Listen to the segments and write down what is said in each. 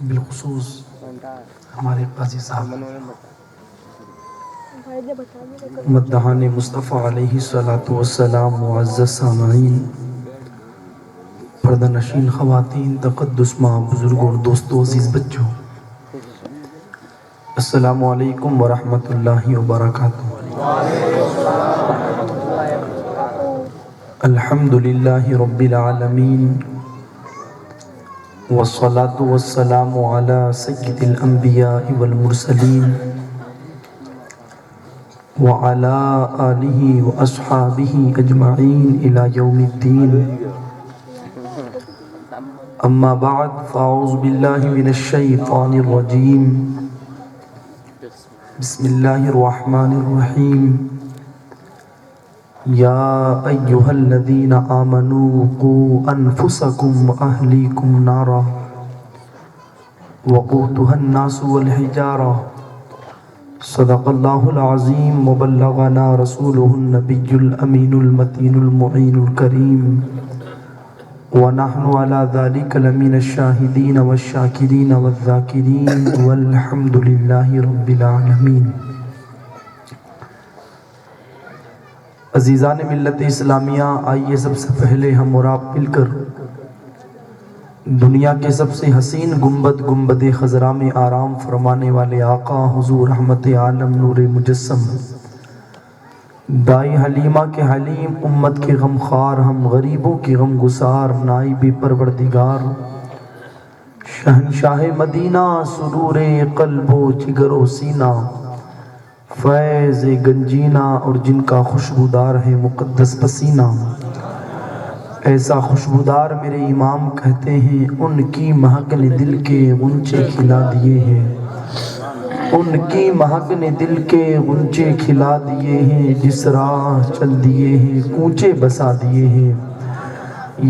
بالخصوص ہمارے قاضی صاحب مدحان مصطفیٰ علیہ السلام، معزز سامعین، پردہ نشین خواتین، تقدس ماں، بزرگوں، دوستوں، عزیز بچوں، السلام علیکم ورحمۃ اللہ وبرکاتہ۔ الحمدللہ رب العالمین، والصلاة والسلام علی سید الانبیاء والمرسلین، وعلى آلہ واصحابہ اجمعین الی یوم الدین۔ اما بعد فاعوذ باللہ من الشیطان الرجیم، بسم اللہ الرحمن الرحیم۔ یا ایہا الذین آمنوا قوا انفسکم واہلیکم نارا وقودها الناس والحجارہ، صدق اللہ العظیم وبلغنا رسولہ النبی الامین المتین المعین الکریم، ونحن على ذلك لمن الشاہدین والشاکرین والذاکرین والحمد للہ رب العالمین۔ عزیزان ملت اسلامیہ، آئیے سب سے پہلے ہم اور آپ مل کر دنیا کے سب سے حسین گنبد، گنبد خضرا میں آرام فرمانے والے آقا حضور رحمت عالم نور مجسم، دائی حلیمہ کے حلیم، امت کے غمخوار، ہم غریبوں کے غم گسار، نائب پروردگار، شہنشاہ مدینہ، سرور قلب و جگر و سینہ، فیض گنجینہ، اور جن کا خوشبودار ہے مقدس پسینہ، ایسا خوشبودار میرے امام کہتے ہیں، ان کی مہک نے دل کے غنچے کھلا دیے ہیں، ان کی مہک نے دل کے غنچے کھلا دیے ہیں، جس راہ چل دیے ہیں کوچے بسا دیے ہیں،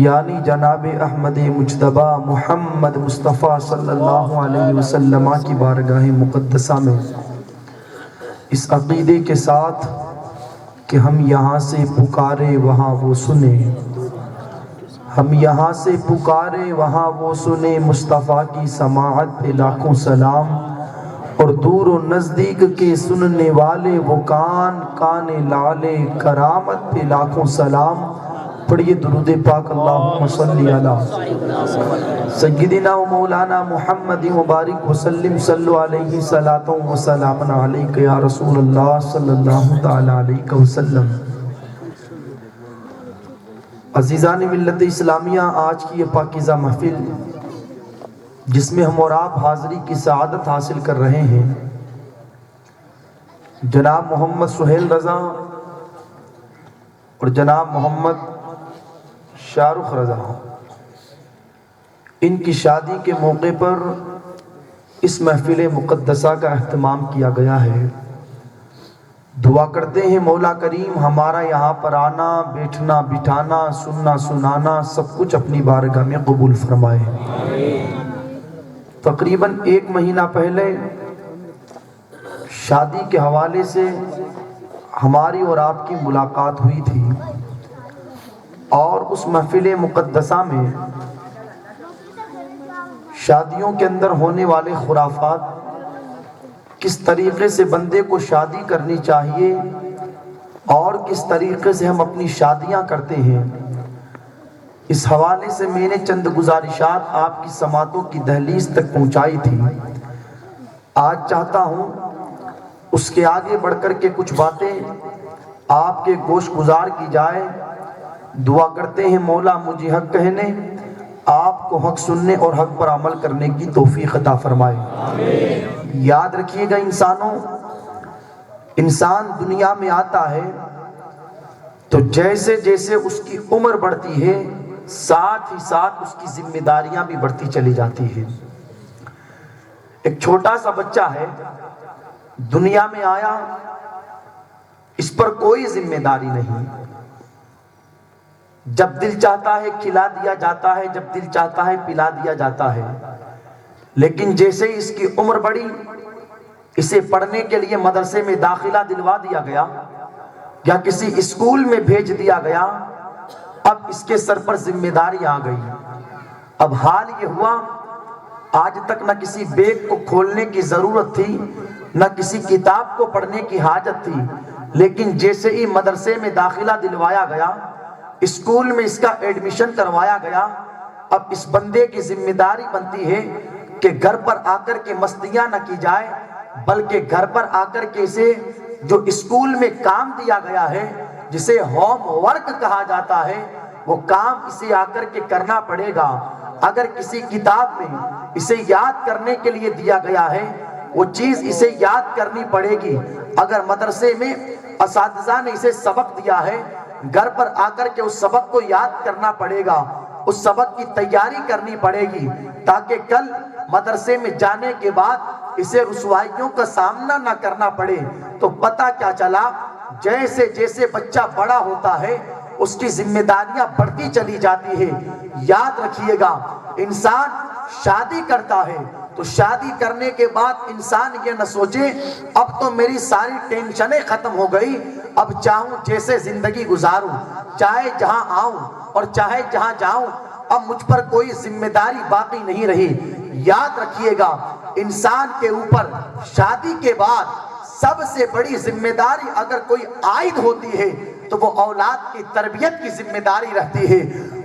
یعنی جناب احمد مجتبیٰ محمد مصطفیٰ صلی اللہ علیہ وسلم کی بارگاہ مقدسہ میں اس عقیدے کے ساتھ کہ ہم یہاں سے پکارے وہاں وہ سنے، ہم یہاں سے پکارے وہاں وہ سنے، مصطفیٰ کی سماعت پہ لاکھوں سلام، اور دور و نزدیک کے سننے والے وہ کان، کان لالے کرامت پہ لاکھوں سلام۔ پڑھیے درود پاک، اللہم صلی علی سیدنا و مولانا محمد مبارک وسلم، صلو علیہ صلاۃ و سلام علیک یا رسول اللہ صلی اللہ تعالی علیہ وسلم۔ عزیزان ملت اسلامیہ، آج کی یہ پاکیزہ محفل جس میں ہم اور آپ حاضری کی سعادت حاصل کر رہے ہیں، جناب محمد سہیل رضا اور جناب محمد شاہ رخ رضا، ان کی شادی کے موقع پر اس محفل مقدسہ کا اہتمام کیا گیا ہے۔ دعا کرتے ہیں مولا کریم ہمارا یہاں پر آنا، بیٹھنا، بٹھانا، سننا، سنانا سب کچھ اپنی بارگاہ میں قبول فرمائے۔ تقریباً 1 مہینہ پہلے شادی کے حوالے سے ہماری اور آپ کی ملاقات ہوئی تھی، اور اس محفل مقدسہ میں شادیوں کے اندر ہونے والے خرافات، کس طریقے سے بندے کو شادی کرنی چاہیے اور کس طریقے سے ہم اپنی شادیاں کرتے ہیں، اس حوالے سے میں نے چند گزارشات آپ کی سماعتوں کی دہلیز تک پہنچائی تھی۔ آج چاہتا ہوں اس کے آگے بڑھ کر کے کچھ باتیں آپ کے گوش گزار کی جائے۔ دعا کرتے ہیں مولا مجھے حق کہنے، آپ کو حق سننے اور حق پر عمل کرنے کی توفیق عطا فرمائے۔ یاد رکھیے گا انسانوں، انسان دنیا میں آتا ہے تو جیسے جیسے اس کی عمر بڑھتی ہے، ساتھ ہی ساتھ اس کی ذمہ داریاں بھی بڑھتی چلی جاتی ہیں۔ ایک چھوٹا سا بچہ ہے، دنیا میں آیا، اس پر کوئی ذمہ داری نہیں، جب دل چاہتا ہے کھلا دیا جاتا ہے، جب دل چاہتا ہے پلا دیا جاتا ہے، لیکن جیسے ہی اس کی عمر بڑھی، اسے پڑھنے کے لیے مدرسے میں داخلہ دلوا دیا گیا یا کسی اسکول میں بھیج دیا گیا، اب اس کے سر پر ذمہ داری آ گئی۔ اب حال یہ ہوا، آج تک نہ کسی بیگ کو کھولنے کی ضرورت تھی، نہ کسی کتاب کو پڑھنے کی حاجت تھی، لیکن جیسے ہی مدرسے میں داخلہ دلوایا گیا، اسکول میں اس کا ایڈمیشن کروایا گیا، اب اس بندے کی ذمہ داری بنتی ہے کہ گھر پر آ کر کے مستیاں نہ کی جائے، بلکہ گھر پر آ کر کے اسے جو اسکول میں کام دیا گیا ہے، جسے ہوم ورک کہا جاتا ہے، وہ کام اسے آ کر کے کرنا پڑے گا۔ اگر کسی کتاب میں اسے یاد کرنے کے لیے دیا گیا ہے، وہ چیز اسے یاد کرنی پڑے گی۔ اگر مدرسے میں اساتذہ نے اسے سبق دیا ہے، گھر پر آ کر کے اس سبق کو یاد کرنا پڑے گا، اس سبق کی تیاری کرنی پڑے گی، تاکہ کل مدرسے میں جانے کے بعد اسے رسوائیوں کا سامنا نہ کرنا پڑے۔ تو پتہ کیا چلا، جیسے جیسے بچہ بڑا ہوتا ہے اس کی ذمہ داریاں بڑھتی چلی جاتی ہے۔ یاد رکھیے گا، انسان شادی کرتا ہے تو شادی کرنے کے بعد انسان یہ نہ سوچے اب تو میری ساری ٹینشنیں ختم ہو گئی، اب چاہوں جیسے زندگی گزاروں، چاہے جہاں آؤں اور چاہے جہاں جاؤں، اب مجھ پر کوئی ذمہ داری باقی نہیں رہی۔ یاد رکھیے گا، انسان کے اوپر شادی کے بعد سب سے بڑی ذمہ داری اگر کوئی عائد ہوتی ہے تو وہ اولاد کی تربیت کی ذمہ داری رہتی ہے۔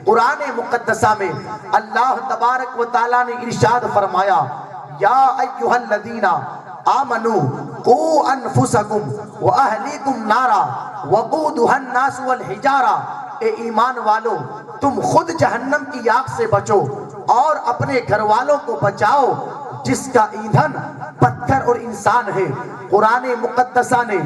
قرآن مقدسہ میں اللہ تبارک و تعالیٰ نے ارشاد فرمایا، یا ایھا الذین آمنوا قوا انفسکم واہلیکم نارا وقودھا الناس والحجارہ، اے ایمان والو تم خود جہنم کی آگ سے بچو اور اپنے گھر والوں کو بچاؤ جس کا ایندھن پتھر اور انسان ہے۔ قرآن مقدسہ نے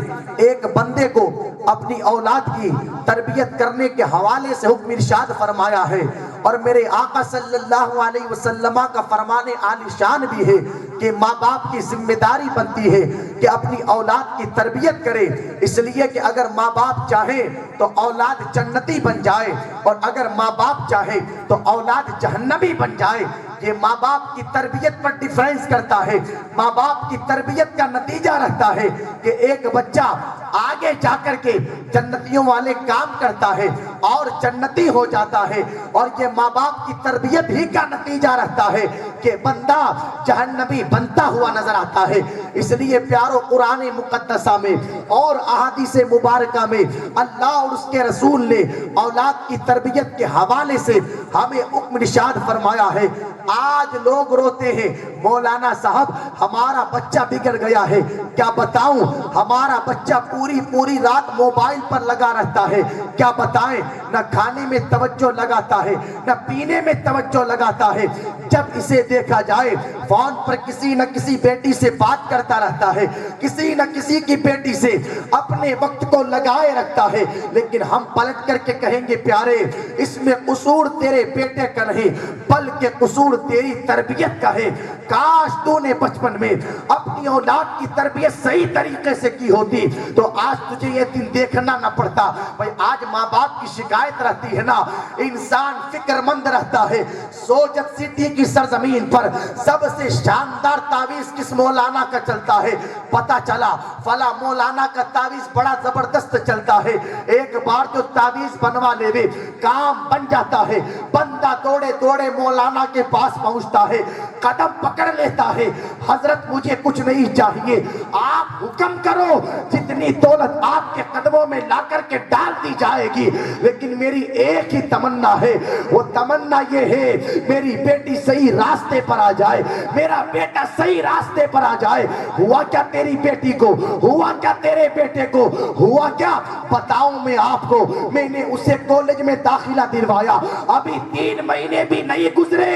ایک بندے کو اپنی اولاد کی تربیت کرنے کے حوالے سے حکم ارشاد فرمایا ہے، اور میرے آقا صلی اللہ علیہ وسلم کا فرمان عالی شان بھی ہے کہ ماں باپ کی ذمہ داری بنتی ہے کہ اپنی اولاد کی تربیت کرے، اس لیے کہ اگر ماں باپ چاہے تو اولاد جنتی بن جائے، اور اگر ماں باپ چاہے تو اولاد جہنمی بن جائے۔ یہ ماں باپ کی تربیت پر ڈیفرنس کرتا ہے، ماں باپ کی تربیت کا نتیجہ رہتا ہے کہ ایک بچہ آگے جا کر کے جنتیوں والے کام کرتا ہے اور جنتی ہو جاتا ہے، اور یہ ماں باپ کی تربیت ہی کا نتیجہ رہتا ہے کہ بندہ جہنمی بنتا ہوا نظر آتا ہے۔ اس لیے پیارو، قرآن مقدسہ میں اور احادیث مبارکہ میں اللہ اور اس کے رسول نے اولاد کی تربیت کے حوالے سے ہمیں حکم ارشاد فرمایا ہے۔ آج لوگ روتے ہیں، مولانا صاحب ہمارا بچہ بگڑ گیا ہے۔ کیا بتاؤں، ہمارا بچہ پوری رات موبائل پر لگا رہتا ہے۔ کیا بتائیں، نہ کھانے میں توجہ لگاتا ہے، نہ پینے میں توجہ لگاتا ہے۔ جب اسے دیکھا جائے فون پر کسی نہ کسی بیٹی سے بات کرتا رہتا ہے، کسی نہ کسی کی بیٹی سے اپنے وقت کو لگائے رکھتا ہے۔ لیکن ہم پلٹ کر کے کہیں گے، پیارے اس میں قصور تیرے بیٹے کا نہیں بلکہ قصور تیری تربیت کا ہے۔ کاش تو نے بچپن میں اپنی اولاد کی تربیت صحیح طریقے سے کی ہوتی تو آج تجھے یہ دن دیکھنا نہ پڑتا۔ بھائی آج ماں باپ کی شکایت رہتی ہے نا، انسان فکر مند رہتا ہے۔ سوجت سٹی کی سرزمین پر سب سے شاندار تعویذ کس مولانا کا چلتا ہے؟ پتا چلا فلاں مولانا کا تعویذ بڑا زبردست چلتا ہے۔ ایک بار جو تعویذ بنوا لے وے کام بن جاتا ہے، بندہ دوڑے دوڑے مولانا کے پاس پہنچتا ہے، قدم پکڑ لیتا ہے، حضرت مجھے کچھ نہیں چاہیے، آپ حکم کرو، جتنی دولت آپ کے قدموں میں لا کر کے ڈال دی جائے گی، لیکن میری ایک ہی تمنا ہے، وہ تمنا یہ ہے میری بیٹی صحیح راستے پر آ جائے، میرا بیٹا صحیح راستے پر آ جائے۔ ہوا کیا تیری بیٹی کو؟ ہوا کیا تیرے بیٹے کو؟ ہوا کیا؟ بتاؤں میں آپ کو، میں نے اسے کالج میں داخلہ دلوایا، ابھی 3 مہینے بھی نہیں گزرے،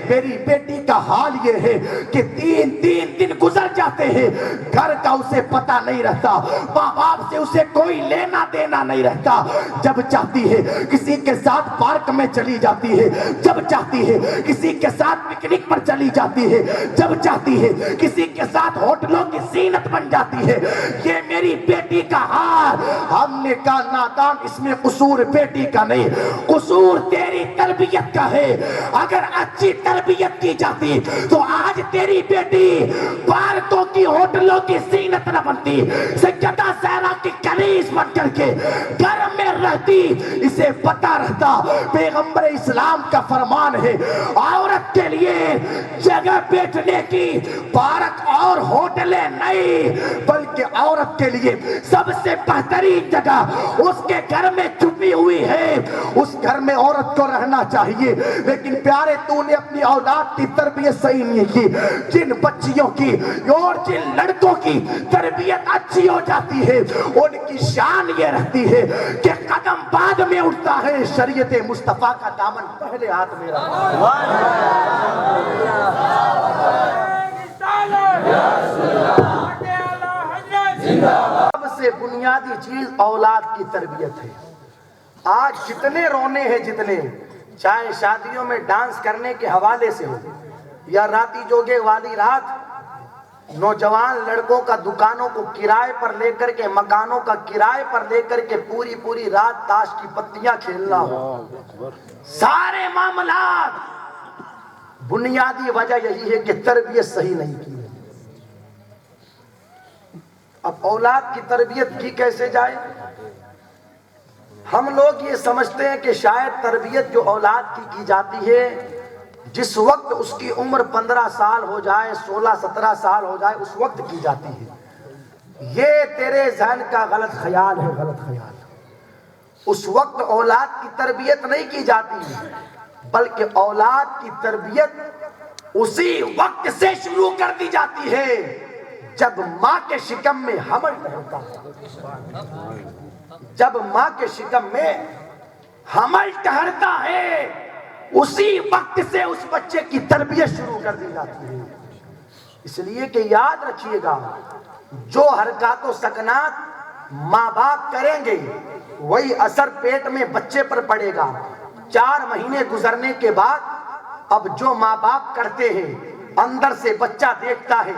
میری بیٹی کا حال یہ ہے کہ 3 دن گزر جاتے ہیں، گھر کا اسے پتہ نہیں رہتا، ماں باپ سے اسے کوئی لینا دینا نہیں رہتا۔ جب چاہتی ہے کسی کے ساتھ پارک میں چلی جاتی ہے، جب چاہتی ہے کسی کے ساتھ پکنک پر چلی جاتی ہے، جب چاہتی ہے کسی کے ساتھ ہوٹلوں کی زینت بن جاتی ہے۔ یہ میری بیٹی کا حال۔ ہم نے کہا نادان، اس میں قصور بیٹی کا نہیں، قصور تیری تربیت کا ہے۔ اگر اچھی تربیت کی جاتی تو آج تیری بیٹی پارکوں کی ہوٹلوں کی زینت زینت نہ بنتی، سیدہ زہرا کی کنیز بن کر کے گھر میں رہتی، اسے پتہ رہتا پیغمبر اسلام کا فرمان ہے عورت کے لیے جگہ بیٹھنے کی پارک اور ہوٹلیں نہیں، بلکہ عورت کے لیے سب سے بہترین جگہ اس کے گھر میں چھپی ہوئی ہے، اس گھر میں عورت کو رہنا چاہیے۔ لیکن پیارے تو نے اپنی اولاد کی تربیت صحیح نہیں کی، جن بچیوں کی اور جن لڑکوں کی تربیت اچھی ہو جاتی ہے ان کی شان یہ رہتی ہے کہ قدم بعد میں اٹھتا ہے، شریعت مصطفیٰ کا دامن پہلے ہاتھ میں رہتا ہے۔ سب سے بنیادی چیز اولاد کی تربیت ہے۔ آج جتنے رونے ہیں، جتنے چاہے شادیوں میں ڈانس کرنے کے حوالے سے ہو یا راتی جوگے والی رات، نوجوان لڑکوں کا دکانوں کو کرائے پر لے کر کے، مکانوں کا کرائے پر لے کر کے پوری رات تاش کی پتیاں کھیلنا ہو، سارے معاملات بنیادی وجہ یہی ہے کہ تربیت صحیح نہیں کی ہے۔ اب اولاد کی تربیت کی کیسے جائے؟ ہم لوگ یہ سمجھتے ہیں کہ شاید تربیت جو اولاد کی جاتی ہے جس وقت اس کی عمر 15 سال ہو جائے، 16-17 سال ہو جائے، اس وقت کی جاتی ہے۔ یہ تیرے ذہن کا غلط خیال ہے، غلط خیال۔ اس وقت اولاد کی تربیت نہیں کی جاتی، بلکہ اولاد کی تربیت اسی وقت سے شروع کر دی جاتی ہے جب ماں کے شکم میں حمل ٹھہرتا ہے۔ جب ماں کے شکم میں حمل ٹھہرتا ہے اسی وقت سے اس بچے کی تربیت شروع کر دی جاتی ہے۔ اس لیے کہ یاد رکھیے گا، جو حرکات و سکنات ماں باپ کریں گے وہی اثر پیٹ میں بچے پر پڑے گا۔ 4 مہینے گزرنے کے بعد اب جو ماں باپ کرتے ہیں اندر سے بچہ دیکھتا ہے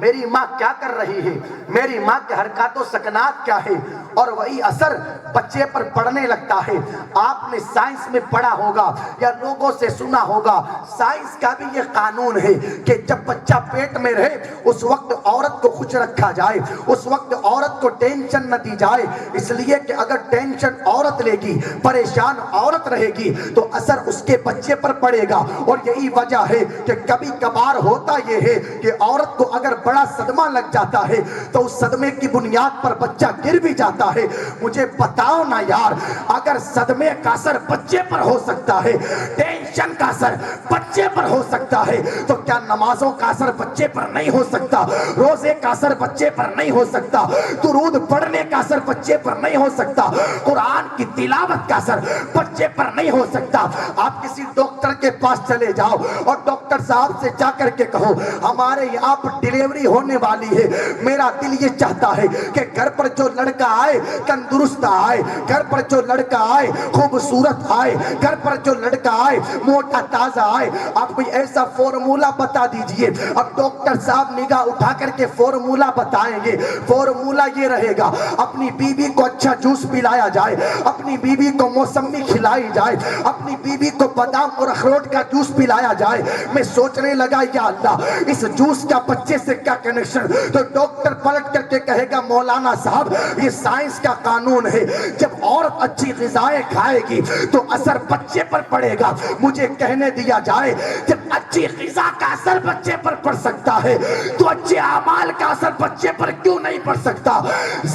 میری ماں کیا کر رہی ہے، میری ماں کے حرکات و سکنات کیا ہے، اور وہی اثر بچے پر پڑنے لگتا ہے۔ آپ نے سائنس میں پڑھا ہوگا یا لوگوں سے سنا ہوگا، سائنس کا بھی یہ قانون ہے کہ جب بچہ پیٹ میں رہے اس وقت عورت کو خوش رکھا جائے، اس وقت عورت کو ٹینشن نہ دی جائے، اس لیے کہ اگر ٹینشن عورت لے گی، پریشان عورت رہے گی تو اثر اس کے بچے پر پڑے گا۔ اور یہی وجہ ہے کہ کبھی کبھار ہوتا یہ ہے کہ عورت کو اگر بڑا صدمہ لگ جاتا ہے تو اس صدمے کی بنیاد پر بچہ گر بھی جاتا ہے۔ مجھے بتاؤ نا یار، اگر صدمے کا اثر بچے پر ہو سکتا ہے، ٹینشن کا اثر بچے پر ہو سکتا ہے، تو کیا نمازوں کا اثر بچے پر نہیں ہو سکتا؟ روزے کا اثر بچے پر نہیں ہو سکتا؟ درود پڑھنے کا اثر بچے پر نہیں ہو سکتا؟ قرآن کی تلاوت کا اثر بچے پر نہیں ہو سکتا؟ آپ کسی ڈاکٹر کے پاس چلے جاؤ اور ڈاکٹر صاحب سے جا کر کے کہو ہمارے یہاں پر ڈیلیوری ہونے والی ہے، میرا دل یہ چاہتا ہے کہ گھر پر جو لڑکا آئے تندرست آئے، گھر پر جو لڑکا آئے خوبصورت آئے، گھر پر جو لڑکا آئے موٹا تازہ آئے، آپ کوئی ایسا فارمولہ بتا دیجئے۔ اب ڈاکٹر صاحب نگاہ اٹھا کر کے فارمولہ بتائیں گے۔ فارمولہ یہ رہے گا، اپنی بیوی کو اچھا جوس پلایا جائے، اپنی بیوی کو موسمی کھلائی جائے، اپنی بیوی کو بادام اور اخروٹ کا جوس پلایا جائے۔ میں سوچنے لگا یا اللہ اس جوس کا بچے سے کیا کنیکشن؟ تو ڈاکٹر پلٹ کر کے کہے گا مولانا صاحب یہ سائنس کا قانون ہے، جب عورت اچھی غذائیں کھائے گی تو اثر بچے پر پڑے گا۔ مجھے کہنے دیا جائے جب اچھی غذا کا اثر بچے پر پڑ سکتا ہے تو اچھے اعمال کا اثر بچے پر کیوں نہیں پڑ سکتا؟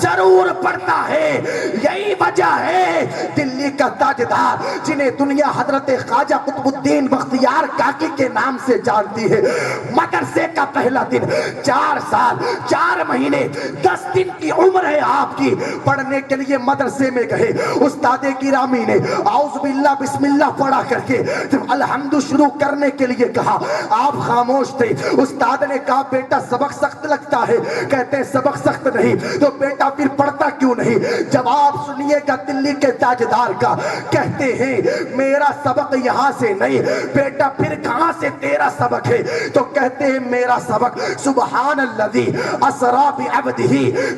ضرور پڑتا ہے۔ یہی وجہ ہے دلی کا تاجدار جنہیں دنیا حضرت خواجہ قطب الدین بختیار کاکی کے نام سے جانتی ہے، مدرسے کا پہلا دن 4 سال 4 مہینے 10 دن کی عمر ہے آپ کی، پڑھنے کے لیے مدرسے میں گئے، استاد گرامی نے اعوذ باللہ بسم اللہ پڑھا کر کے جب الحمد شروع کرنے کے لیے کہا آپ خاموش تھے۔ استاد نے کہا بیٹا سبق سخت لگتا ہے؟ کہتے ہیں سبق سخت نہیں، تو بیٹا پھر پڑھتا کیوں نہیں؟ جواب سنیے گا دلی کے تاجدار کا، کہتے ہیں میرا سبق یہاں سے نہیں، بیٹا پھر کہاں سے تیرا سبق ہے؟ تو کہتے ہیں میرا سبق صبح سبحان الذی اسرا بعبدہ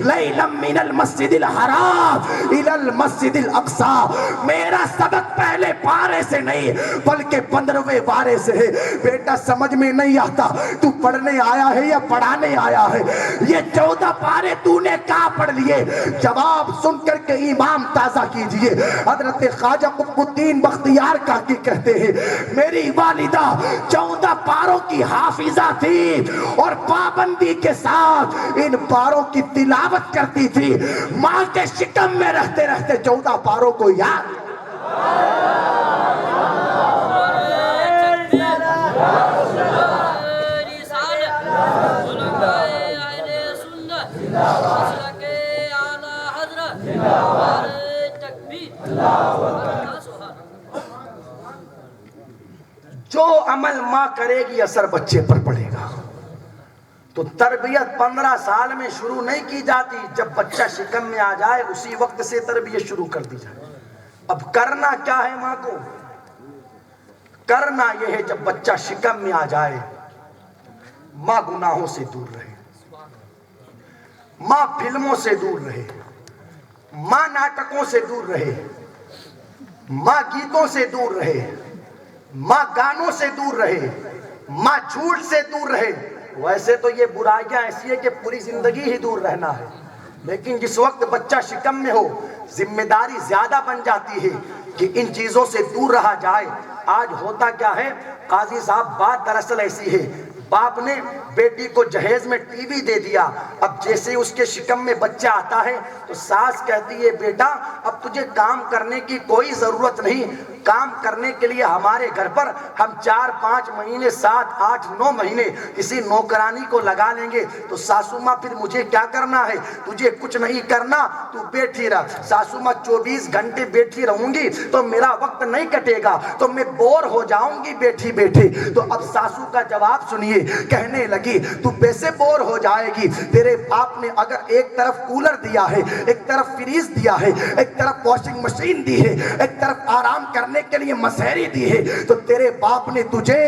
لیلا من المسجد الحرام الی المسجد الاقصی. میرا سبق پہلے پارے سے نہیں بلکہ 15ویں پارے سے ہے. بیٹا سمجھ میں نہیں آتا تو پڑھنے آیا ہے یا پڑھانے آیا ہے؟ یہ 14 پارے تو نے کہاں پڑھ لیے؟ جواب سن کر کے ایمان تازہ کیجئے. حضرت خواجہ قطب الدین بختیار کاکی کہتے ہیں میری والدہ 14 پاروں کی حافظہ تھی اور پابندی کے ساتھ ان پاروں کی تلاوت کرتی تھی. ماں کے شکم میں رہتے رہتے 14 پاروں کو یاد. جو عمل ماں کرے گی اثر بچے پر پڑے گا. تو تربیت 15 سال میں شروع نہیں کی جاتی، جب بچہ شکم میں آ جائے اسی وقت سے تربیت شروع کر دی جائے. اب کرنا کیا ہے ماں کو؟ کرنا یہ ہے جب بچہ شکم میں آ جائے ماں گناہوں سے دور رہے، ماں فلموں سے دور رہے، ماں ناٹکوں سے دور رہے، ماں گیتوں سے دور رہے، ماں گانوں سے دور رہے، ماں جھوٹ سے دور رہے. ویسے تو یہ برائیاں ایسی ہے کہ پوری زندگی ہی دور رہنا ہے، لیکن جس وقت بچہ شکم میں ہو ذمہ داری زیادہ بن جاتی ہے کہ ان چیزوں سے دور رہا جائے. آج ہوتا کیا ہے قاضی صاحب، بات دراصل ایسی ہے، باپ نے بیٹی کو جہیز میں ٹی وی دے دیا. اب جیسے اس کے شکم میں بچہ آتا ہے تو ساس کہتی ہے بیٹا اب تجھے کام کرنے کی کوئی ضرورت نہیں، کام کرنے کے لیے ہمارے گھر پر ہم 4-5 مہینے 7-8-9 مہینے کسی نوکرانی کو لگا لیں گے. تو ساسو ماں پھر مجھے کیا کرنا ہے؟ تجھے کچھ نہیں کرنا، تو بیٹھی رہ. ساسو ماں 24 گھنٹے بیٹھی رہوں گی تو میرا وقت نہیں کٹے گا، تو میں بور ہو جاؤں گی بیٹھی بیٹھی. تو اب ساسو کا جواب سنیے، کہنے لگی تو پیسے بور ہو جائے گی. تیرے باپ نے اگر ایک طرف کولر دیا ہے، ایک طرف فریز دیا ہے، ایک طرف واشنگ مشین دی ہے، ایک طرف آرام کرنے کے لیے مسہری دی ہے، تو تیرے باپ نے تجھے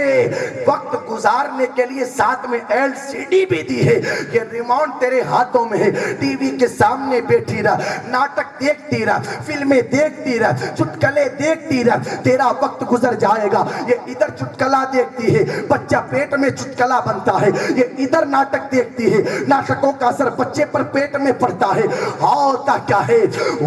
وقت گزارنے کے لیے ساتھ میں LCD بھی دی ہے. یہ ریموٹ تیرے ہاتھوں میں ہے، ٹی وی کے سامنے بیٹھی رہ، ناٹک دیکھتی رہ، فلمیں دیکھتی رہ، چٹکلے دیکھتی رہ، تیرا وقت گزر جائے گا. یہ ادھر چٹکلا دیکھتی ہے، بچہ پیٹ میں چٹکلا بنتا ہے، یہ ادھر ناٹک دیکھتی ہے، ناٹکوں کا اثر بچے پر پیٹ میں پڑتا ہے. ہوتا کیا ہے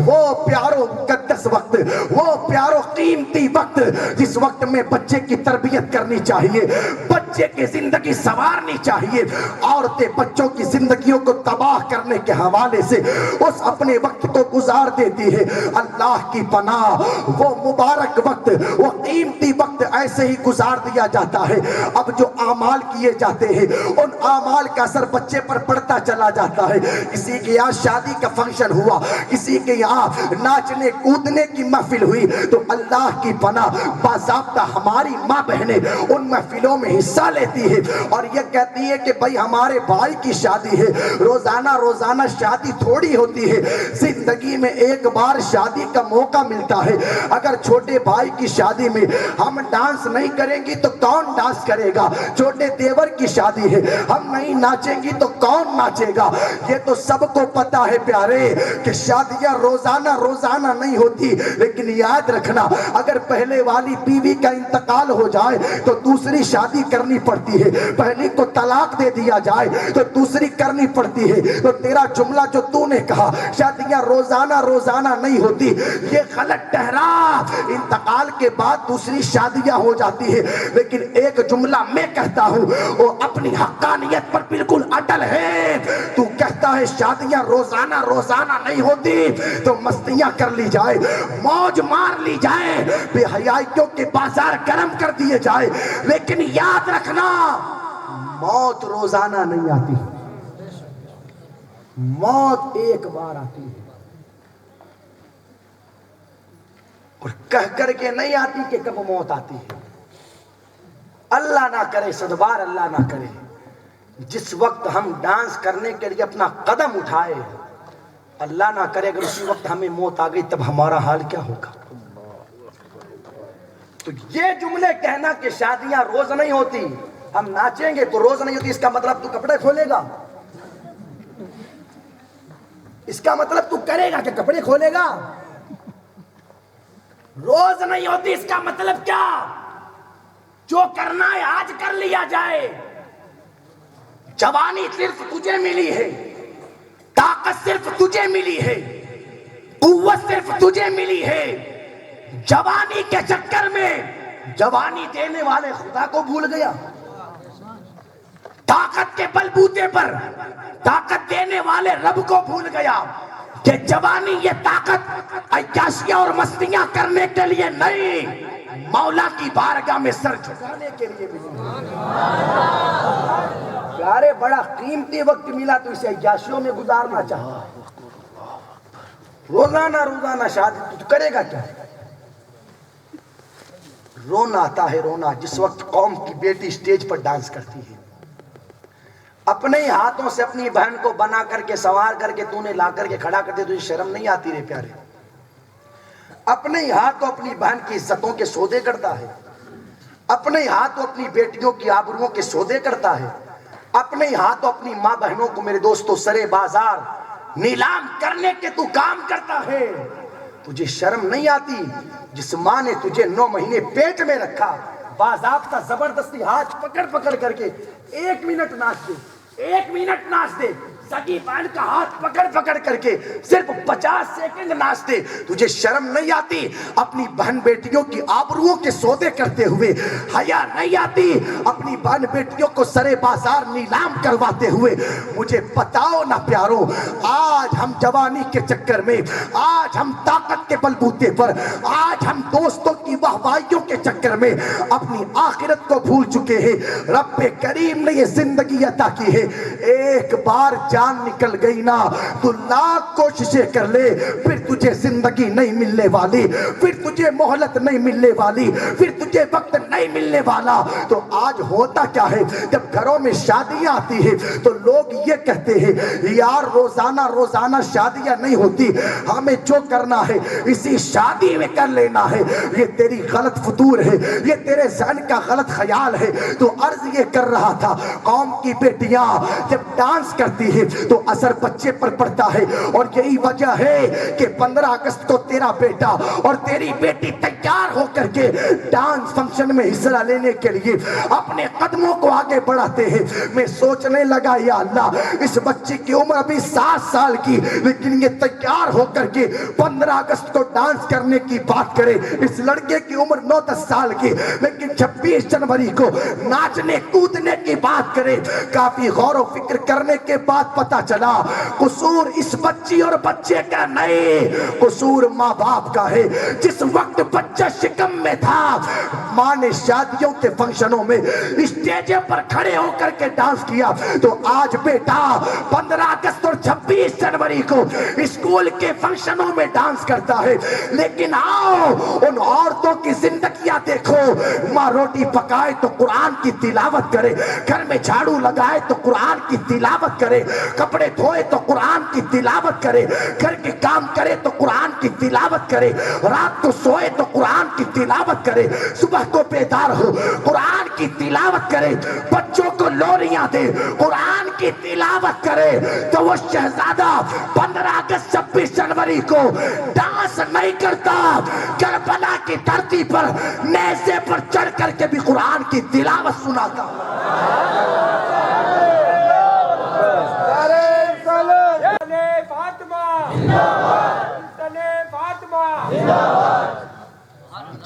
وہ پیارو مقدس وقت، وہ پیارو قیمتی وقت جس وقت میں بچے کی تربیت کرنی چاہیے، بچے کی زندگی سنوارنی چاہیے. عورتیں بچوں کی زندگیوں کو تباہ کرنے کے حوالے سے اس اپنے وقت کو گزار دیتی ہے. اللہ کی پناہ وہ مبارک وقت، وہ قیمتی وقت ایسے ہی گزار دیا جاتا ہے. اب جو اعمال کیے جاتے ہیں ان اعمال کا اثر بچے پر پڑتا چلا جاتا ہے. کسی کے یہاں شادی کا فنکشن ہوا، کسی کے یہاں ناچنے کودنے کی محفل ہوئی، تو اللہ کی پناہ باضابطہ ہماری ماں بہنیں ان محفلوں میں حصہ لیتی ہے اور یہ کہتی ہے کہ بھائی ہمارے بھائی کی شادی ہے. روزانہ روزانہ شادی تھوڑی ہوتی ہے، زندگی میں ایک بار شادی کا موقع ملتا ہے. اگر چھوٹے بھائی کی شادی میں ہم ڈانس نہیں کریں گی تو کون ڈانس کرے گا؟ چھوٹے دیور کی شادی ہے، ہم نہیں ناچیں گی تو کون ناچے گا؟ یہ تو سب کو پتا ہے پیارے کہ شادیاں روزانہ روزانہ نہیں ہوتی. لیکن یاد رکھنا اگر پہلے والی بیوی کا انتقال ہو جائے تو دوسری شادی کرنی پڑتی ہے، پہلی کو طلاق دے دیا جائے تو دوسری کرنی پڑتی ہے. تو تیرا جملہ جو تو نے کہا شادیاں روزانہ روزانہ نہیں ہوتی، یہ غلط ٹھہرا. انتقال کے بعد دوسری شادیاں ہو جاتی ہے، لیکن ایک جملہ میں کہتا ہوں وہ اپنی حقانیت پر بالکل اٹل ہے. تو کہتا ہے شادیاں روزانہ روزانہ نہیں ہوتی تو مستیاں کر لی جائے، موج مار لی جائے، بے حیائیوں کے بازار گرم کر دیے جائے، لیکن یاد رکھنا موت روزانہ نہیں آتی، موت ایک بار آتی ہے اور کہہ کر کے نہیں آتی کہ کب موت آتی ہے. اللہ نہ کرے، صدبار اللہ نہ کرے، جس وقت ہم ڈانس کرنے کے لیے اپنا قدم اٹھائے، اللہ نہ کرے اگر اسی وقت ہمیں موت آ گئی تب ہمارا حال کیا ہوگا. تو یہ جملے کہنا کہ شادیاں روز نہیں ہوتی، ہم ناچیں گے تو روز نہیں ہوتی، اس کا مطلب تو کپڑے کھولے گا؟ اس کا مطلب تو کرے گا کہ کپڑے کھولے گا؟ روز نہیں ہوتی اس کا مطلب کیا؟ جو کرنا ہے آج کر لیا جائے۔ جوانی صرف تجھے ملی ہے، طاقت صرف تجھے ملی ہے، قوت صرف تجھے ملی ہے۔ جوانی کے چکر میں جوانی دینے والے خدا کو بھول گیا، طاقت کے بل بوتے پر طاقت دینے والے رب کو بھول گیا کہ جوانی یہ طاقت عیاشیاں اور مستیاں کرنے کے لیے نہیں، مولا کی بارگاہ میں سر جھکانے کے لیے ملی۔ پیارے بڑا قیمتی وقت ملا تو اسے عیاشیوں میں گزارنا چاہتا ہے، روزانہ شادی تو کرے گا کیا؟ رونا آتا ہے، رونا جس وقت قوم کی بیٹی سٹیج پر ڈانس کرتی ہے، اپنے ہی ہاتھوں سے اپنی بہن کو بنا کر کے سوار کر کے تو نے لا کر کے کھڑا کرتے، تجھے شرم نہیں آتی رے پیارے؟ اپنے ہی ہاتھوں اپنی بہن کی عزتوں کے سودے کرتا ہے، اپنے ہی ہاتھوں اپنی بیٹیوں کی آبروؤں کے سودے کرتا ہے، اپنے ہی ہاتھوں اپنی ماں بہنوں کو میرے دوستوں سرے بازار نیلام کرنے کے تو کام کرتا ہے۔ تجھے شرم نہیں آتی؟ جس ماں نے تجھے 9 مہینے پیٹ میں رکھا، باضابطہ زبردستی ہاتھ پکڑ کر کے 1 منٹ ناچ دے، 1 منٹ ناچ دے، سگی بہن کا ہاتھ پکڑ کر کے صرف 50 سیکنڈ ناچ دے، تجھے شرم نہیں آتی؟ اپنی بہن بیٹیوں کی آبروؤں کے سودے کرتے ہوئے حیا نہیں آتی؟ اپنی بہن بیٹیوں کو سرے بازار نیلام کرواتے ہوئے؟ مجھے بتاؤ نا پیارو، آج ہم جوانی کے چکر میں، آج ہم طاقت کے بلبوتے پر، آج ہم دوستوں کی واہوائیوں کے چکر میں اپنی آخرت کو بھول چکے ہیں۔ رب کریم نے یہ زندگی عطا کی ہے، ایک بار جان نکل گئی نا تو لاکھ کوششیں کر لے، پھر تجھے زندگی نہیں ملنے والی، پھر تجھے مہلت نہیں ملنے والی، پھر تجھے وقت نہیں ملنے والا۔ تو آج ہوتا کیا ہے، جب گھروں میں شادیاں آتی ہیں تو لوگ یہ کہتے ہیں یار روزانہ شادیاں نہیں ہوتی، ہمیں جو کرنا ہے اسی شادی میں کر لینا ہے۔ یہ تیری غلط فطور ہے، یہ تیرے ذہن کا غلط خیال ہے۔ تو عرض یہ کر رہا تھا، قوم کی بیٹیاں جب ڈانس کرتی ہے تو اثر بچے پر پڑتا ہے، اور یہی وجہ ہے کہ 15 اگست کو تیرا بیٹا اور تیری بیٹی تیار ہو کر کے ڈانس فنکشن میں حصہ لینے کے لیے اپنے قدموں کو آگے بڑھاتے ہیں۔ میں سوچنے لگا یا اللہ، اس بچے کی عمر ابھی 7 سال کی، لیکن یہ تیار ہو کر کے 15 اگست کو ڈانس کرنے کی بات کرے۔ اس لڑکے کی عمر 9-10 سال کی، لیکن 26 جنوری کو ناچنے کودنے کی بات کرے۔ کافی غور و فکر کرنے کے بعد پتا چلا قصور اس بچی اور بچے کا نہیں، قصور ماں باپ کا ہے۔ جس وقت بچہ شکم میں تھا، ماں نے شادیوں کے فنکشنوں میں اسٹیجے پر کھڑے ہو کر کے ڈانس کیا، تو آج بیٹا 15 اگست اور 26 جنوری کو اسکول کے فنکشنوں میں ڈانس کرتا ہے۔ لیکن آؤ ان عورتوں کی زندگیاں دیکھو، ماں روٹی پکائے تو قرآن کی تلاوت کرے، گھر میں جھاڑو لگائے تو قرآن کی تلاوت کرے، کپڑے دھوئے تو قرآن کی تلاوت کرے، گھر کے کام کرے تو قرآن کی تلاوت کرے، رات کو سوئے تو قرآن کی تلاوت کرے، صبح کو بیدار ہو قرآن کی تلاوت کرے، بچوں کو لوریاں دے قرآن کی تلاوت کرے۔ تو وہ شہزادہ 15 اگست 26 جنوری کو ڈانس نہیں کرتا، کربلا کی دھرتی پر نیزے پر چڑھ کر کے بھی قرآن کی تلاوت سناتا۔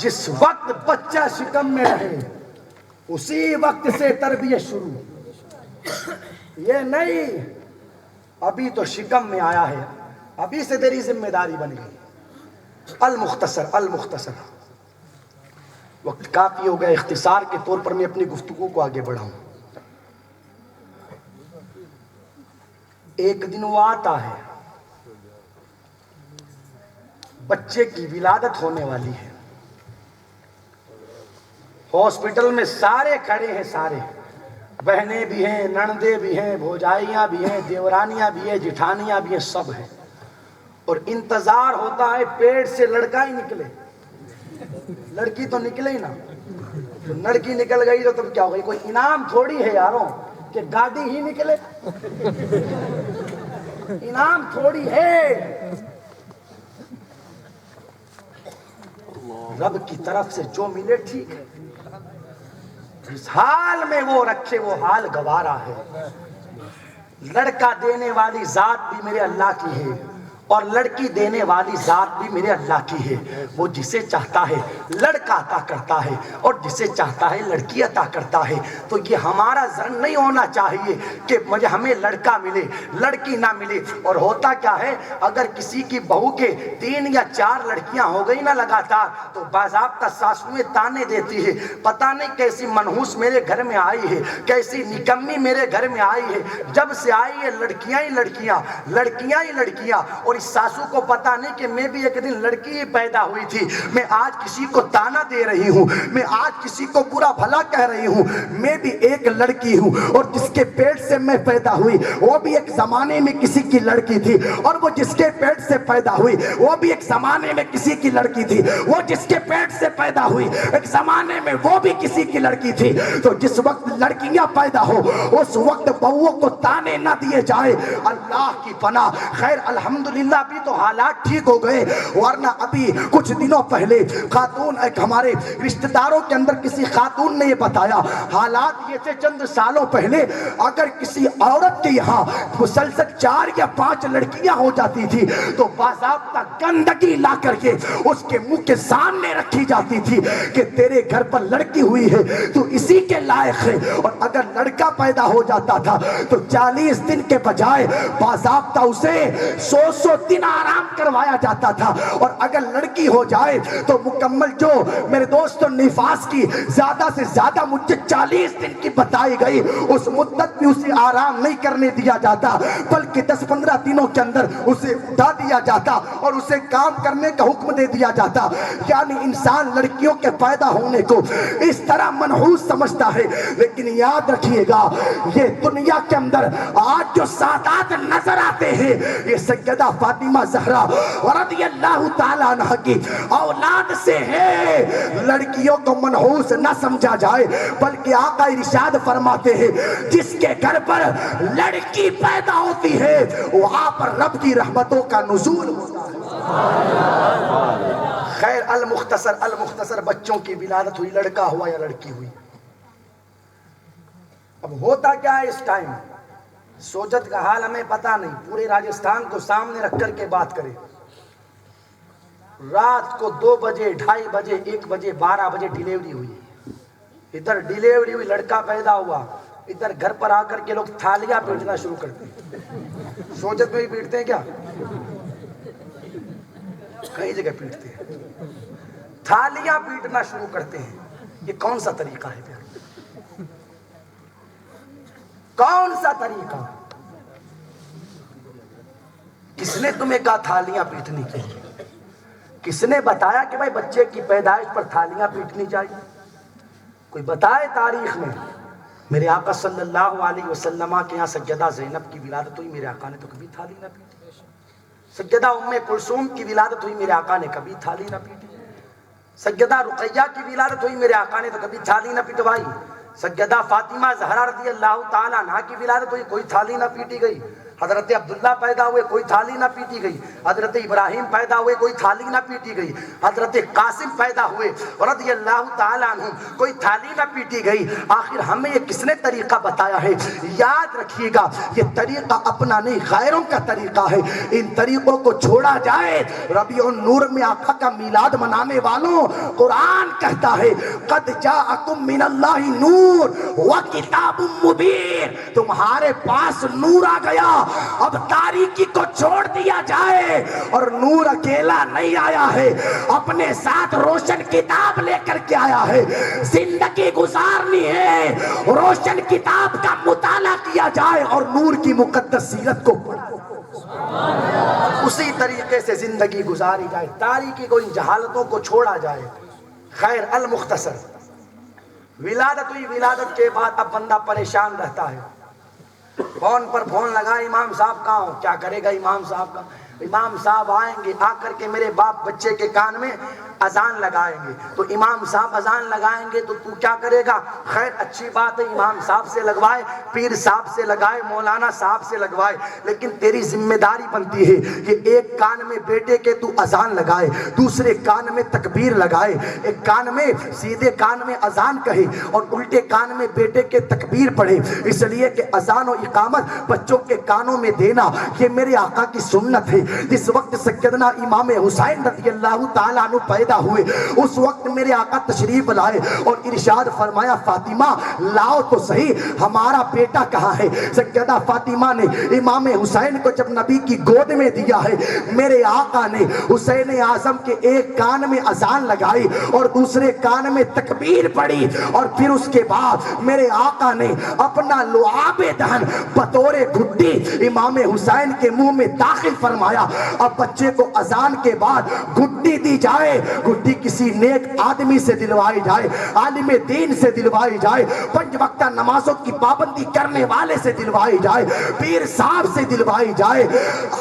جس وقت بچہ شکم میں رہے اسی وقت سے تربیت شروع، یہ نہیں ابھی تو شکم میں آیا ہے ابھی سے تیری ذمہ داری بن گئی۔ المختصر وقت کافی ہو گیا، اختصار کے طور پر میں اپنی گفتگو کو آگے بڑھاؤں۔ ایک دن وہ آتا ہے، بچے کی ولادت ہونے والی ہے، ہاسپٹل میں سارے کھڑے ہیں، سارے بہنیں بھی ہیں، نندے بھی ہیں، بھوجائیاں بھی ہیں، دیورانیاں بھی ہیں، جٹھانیاں بھی ہیں، سب ہیں، اور انتظار ہوتا ہے پیٹ سے لڑکا ہی نکلے، لڑکی تو نکلے ہی نا۔ لڑکی نکل گئی تو تم کیا ہو گئی؟ کوئی انعام تھوڑی ہے یاروں کہ گاڑی ہی نکلے، انعام تھوڑی ہے، رب کی طرف سے جو ملے ٹھیک ہے، جس حال میں وہ رکھے وہ حال گوارا ہے۔ لڑکا دینے والی ذات بھی میرے اللہ کی ہے اور لڑکی دینے والی ذات بھی میرے اللہ کی ہے۔ وہ جسے چاہتا ہے لڑکا عطا کرتا ہے اور جسے چاہتا ہے لڑکی عطا کرتا ہے۔ تو یہ ہمارا ظن نہیں ہونا چاہیے کہ مجھے ہمیں لڑکا ملے لڑکی نہ ملے۔ اور ہوتا کیا ہے، اگر کسی کی بہو کے 3 یا 4 لڑکیاں ہو گئی نہ لگاتار تو باضابطہ ساسویں تانے دیتی ہے، پتہ نہیں کیسی منحوس میرے گھر میں آئی ہے، کیسی نکمی میرے گھر میں آئی ہے، جب سے آئی ہے لڑکیاں ہی لڑکیاں، لڑکیاں ہی لڑکیاں۔ اور اس ساسو کو پتا نہیں کہ میں بھی ایک دن لڑکی ہی پیدا ہوئی تھی، میں آج کسی کو تانا دے رہی ہوں، میں آج کسی کو برا بھلا کہہ رہی ہوں، میں بھی ایک لڑکی ہوں، اور جس کے پیٹ سے میں پیدا ہوئی وہ بھی ایک زمانے میں کسی کی لڑکی تھی، اور وہ جس کے پیٹ سے پیدا ہوئی وہ بھی ایک زمانے میں کسی کی لڑکی تھی، وہ جس کے پیٹ سے پیدا ہوئی ایک زمانے میں وہ بھی کسی کی لڑکی تھی۔ تو جس وقت لڑکیاں پیدا ہو اس وقت بہوؤں کو تانے نہ دیے جائے، اللہ کی پناہ۔ خیر الحمدللہ بھی تو حالات ٹھیک ہو گئے، ورنہ ابھی کچھ دنوں پہلے خاتون ایک ہمارے رشتہ داروں کے اندر کسی خاتون نے یہ بتایا، حالات یہ تھے چند سالوں پہلے اگر کسی عورت کے یہاں مسلسل 4 یا 5 لڑکیاں ہو جاتی تھی تو باضابطہ گندگی لا کر کے اس کے منہ کے سامنے رکھی جاتی تھی کہ تیرے گھر پر لڑکی ہوئی ہے تو اسی کے لائق ہے۔ اور اگر لڑکا پیدا ہو جاتا تھا تو 40 دن کے بجائے باضابطہ اسے 100 دن آرام کروایا جاتا تھا، اور اگر لڑکی ہو جائے تو مکمل جو میرے دوستوں نفاس کی زیادہ سے زیادہ مجھے 40 دن کی بتائی گئی اس مدت میں اسے آرام نہیں کرنے دیا جاتا بلکہ 10-15 دنوں کے اندر اسے اٹھا دیا جاتا اور اسے کام کرنے کا حکم دے دیا جاتا۔ یعنی انسان لڑکیوں کے پیدا ہونے کو اس طرح منحوس سمجھتا ہے، لیکن یاد رکھیے گا یہ دنیا کے اندر آج جو سادات نظر آتے ہیں یہ سیدہ فاطمہ زہرا رضی اللہ تعالیٰ عنہ کی اولاد سے ہے۔ لڑکیوں کو منحوس نہ سمجھا جائے بلکہ آقا ارشاد فرماتے ہیں جس کے گھر پر لڑکی پیدا ہوتی ہے وہاں پر رب کی رحمتوں کا نزول ہوتا ہے۔ خیر المختصر بچوں کی ولادت ہوئی، لڑکا ہوا یا لڑکی ہوئی۔ اب ہوتا کیا ہے اس ٹائم، سوجت کا حال ہمیں پتا نہیں، پورے راجستھان کو سامنے رکھ کر کے بات کریں۔ رات کو 2 بجے 2:30 بجے 1 بجے 12 بجے ڈیلیوری ہوئی، ادھر ڈیلیوری ہوئی لڑکا پیدا ہوا، ادھر گھر پر آ کر کے لوگ تھالیاں پیٹنا شروع کرتے ہیں۔ سوجت میں بھی پیٹتے ہیں کیا؟ کئی جگہ پیٹتے ہیں، تھالیاں پیٹنا شروع کرتے ہیں۔ یہ کون سا طریقہ ہے پیار؟ کون سا طریقہ؟ کس نے تمہیں کہا تھالیاں پیٹنی چاہیے؟ کس نے بتایا کہ بھائی بچے کی پیدائش پر تھالیاں پیٹنی چاہیے؟ کوئی بتائے تاریخ میں؟ میرے آقا صلی اللہ علیہ وسلم کے یہاں سیدہ زینب کی ولادت ہوئی، میرے آقا نے تو کبھی تھالی نہ پیٹی۔ سیدہ ام کلثوم کی ولادت ہوئی، میرے آقا نے کبھی تھالی نہ پیٹی۔ سیدہ رقیہ کی ولادت ہوئی، میرے آقا نے تو کبھی تھالی نہ پٹوائی۔ سیدہ فاطمہ زہرا رضی اللہ تعالیٰ عنہا کی ولادت ہوئی، کوئی تھالی نہ پیٹی گئی۔ حضرت عبداللہ پیدا ہوئے، کوئی تھالی نہ پیٹی گئی۔ حضرت ابراہیم پیدا ہوئے، کوئی تھالی نہ پیٹی گئی۔ حضرت قاسم پیدا ہوئے رضی اللہ تعالیٰ عنہ، کوئی تھالی نہ پیٹی گئی۔ آخر ہمیں یہ کس نے طریقہ بتایا ہے؟ یاد رکھیے گا یہ طریقہ اپنا نہیں غیروں کا طریقہ ہے، ان طریقوں کو چھوڑا جائے۔ ربیع النور میں آقا کا میلاد منانے والوں قرآن کہتا ہے قد جاءکم من اللہ نور وکتاب مبین، تمہارے پاس نور آ گیا، اب تاریکی کو چھوڑ دیا جائے۔ اور نور اکیلا نہیں آیا ہے، اپنے ساتھ روشن کتاب لے کر کے آیا ہے۔ زندگی گزارنی ہے روشن کتاب کا مطالعہ کیا جائے اور نور کی مقدس سیرت کو پڑھا، اسی طریقے سے زندگی گزاری جائے، تاریکی کو ان جہالتوں کو چھوڑا جائے۔ خیر المختصر ولادت ہوئی، ولادت کے بعد اب بندہ پریشان رہتا ہے، فون پر فون لگا امام صاحب کہاں ہو؟ کیا کرے گا امام صاحب کا؟ امام صاحب آئیں گے، آ کر کے میرے باپ بچے کے کان میں اذان لگائیں گے۔ تو امام صاحب اذان لگائیں گے تو تو کیا کرے گا؟ خیر اچھی بات ہے، امام صاحب سے لگوائے، پیر صاحب سے لگائے، مولانا صاحب سے لگوائے، لیکن تیری ذمہ داری بنتی ہے کہ ایک کان میں بیٹے کے تو اذان لگائے، دوسرے کان میں تکبیر لگائے، ایک کان میں سیدھے کان میں اذان کہے اور الٹے کان میں بیٹے کے تکبیر پڑھے، اس لیے کہ اذان و اقامت بچوں کے کانوں میں دینا یہ میرے آقا کی سنت ہے۔ جس وقت سیدنا امام حسین رضی اللہ تعالیٰ عنہ پیدا ہوئے اس وقت میرے آقا تشریف لائے اور ارشاد فرمایا فاطمہ لاؤ تو صحیح ہمارا بیٹا کہاں ہے؟ سیدہ فاطمہ نے امام حسین کو جب نبی کی گود میں دیا ہے، میرے آقا نے حسین اعظم کے ایک کان میں اذان لگائی اور دوسرے کان میں تکبیر پڑھی، اور پھر اس کے بعد میرے آقا نے اپنا لعاب دہن بطور گھٹی امام حسین کے منہ میں داخل فرمایا۔ اب بچے کو اذان کے بعد گھٹی دی جائے، گھٹی کسی نیک آدمی سے دلوائی جائے، عالم دین سے دلوائی جائے، 5 وقتہ نمازوں کی پابندی کرنے والے سے دلوائی جائے، پیر صاحب سے دلوائی جائے،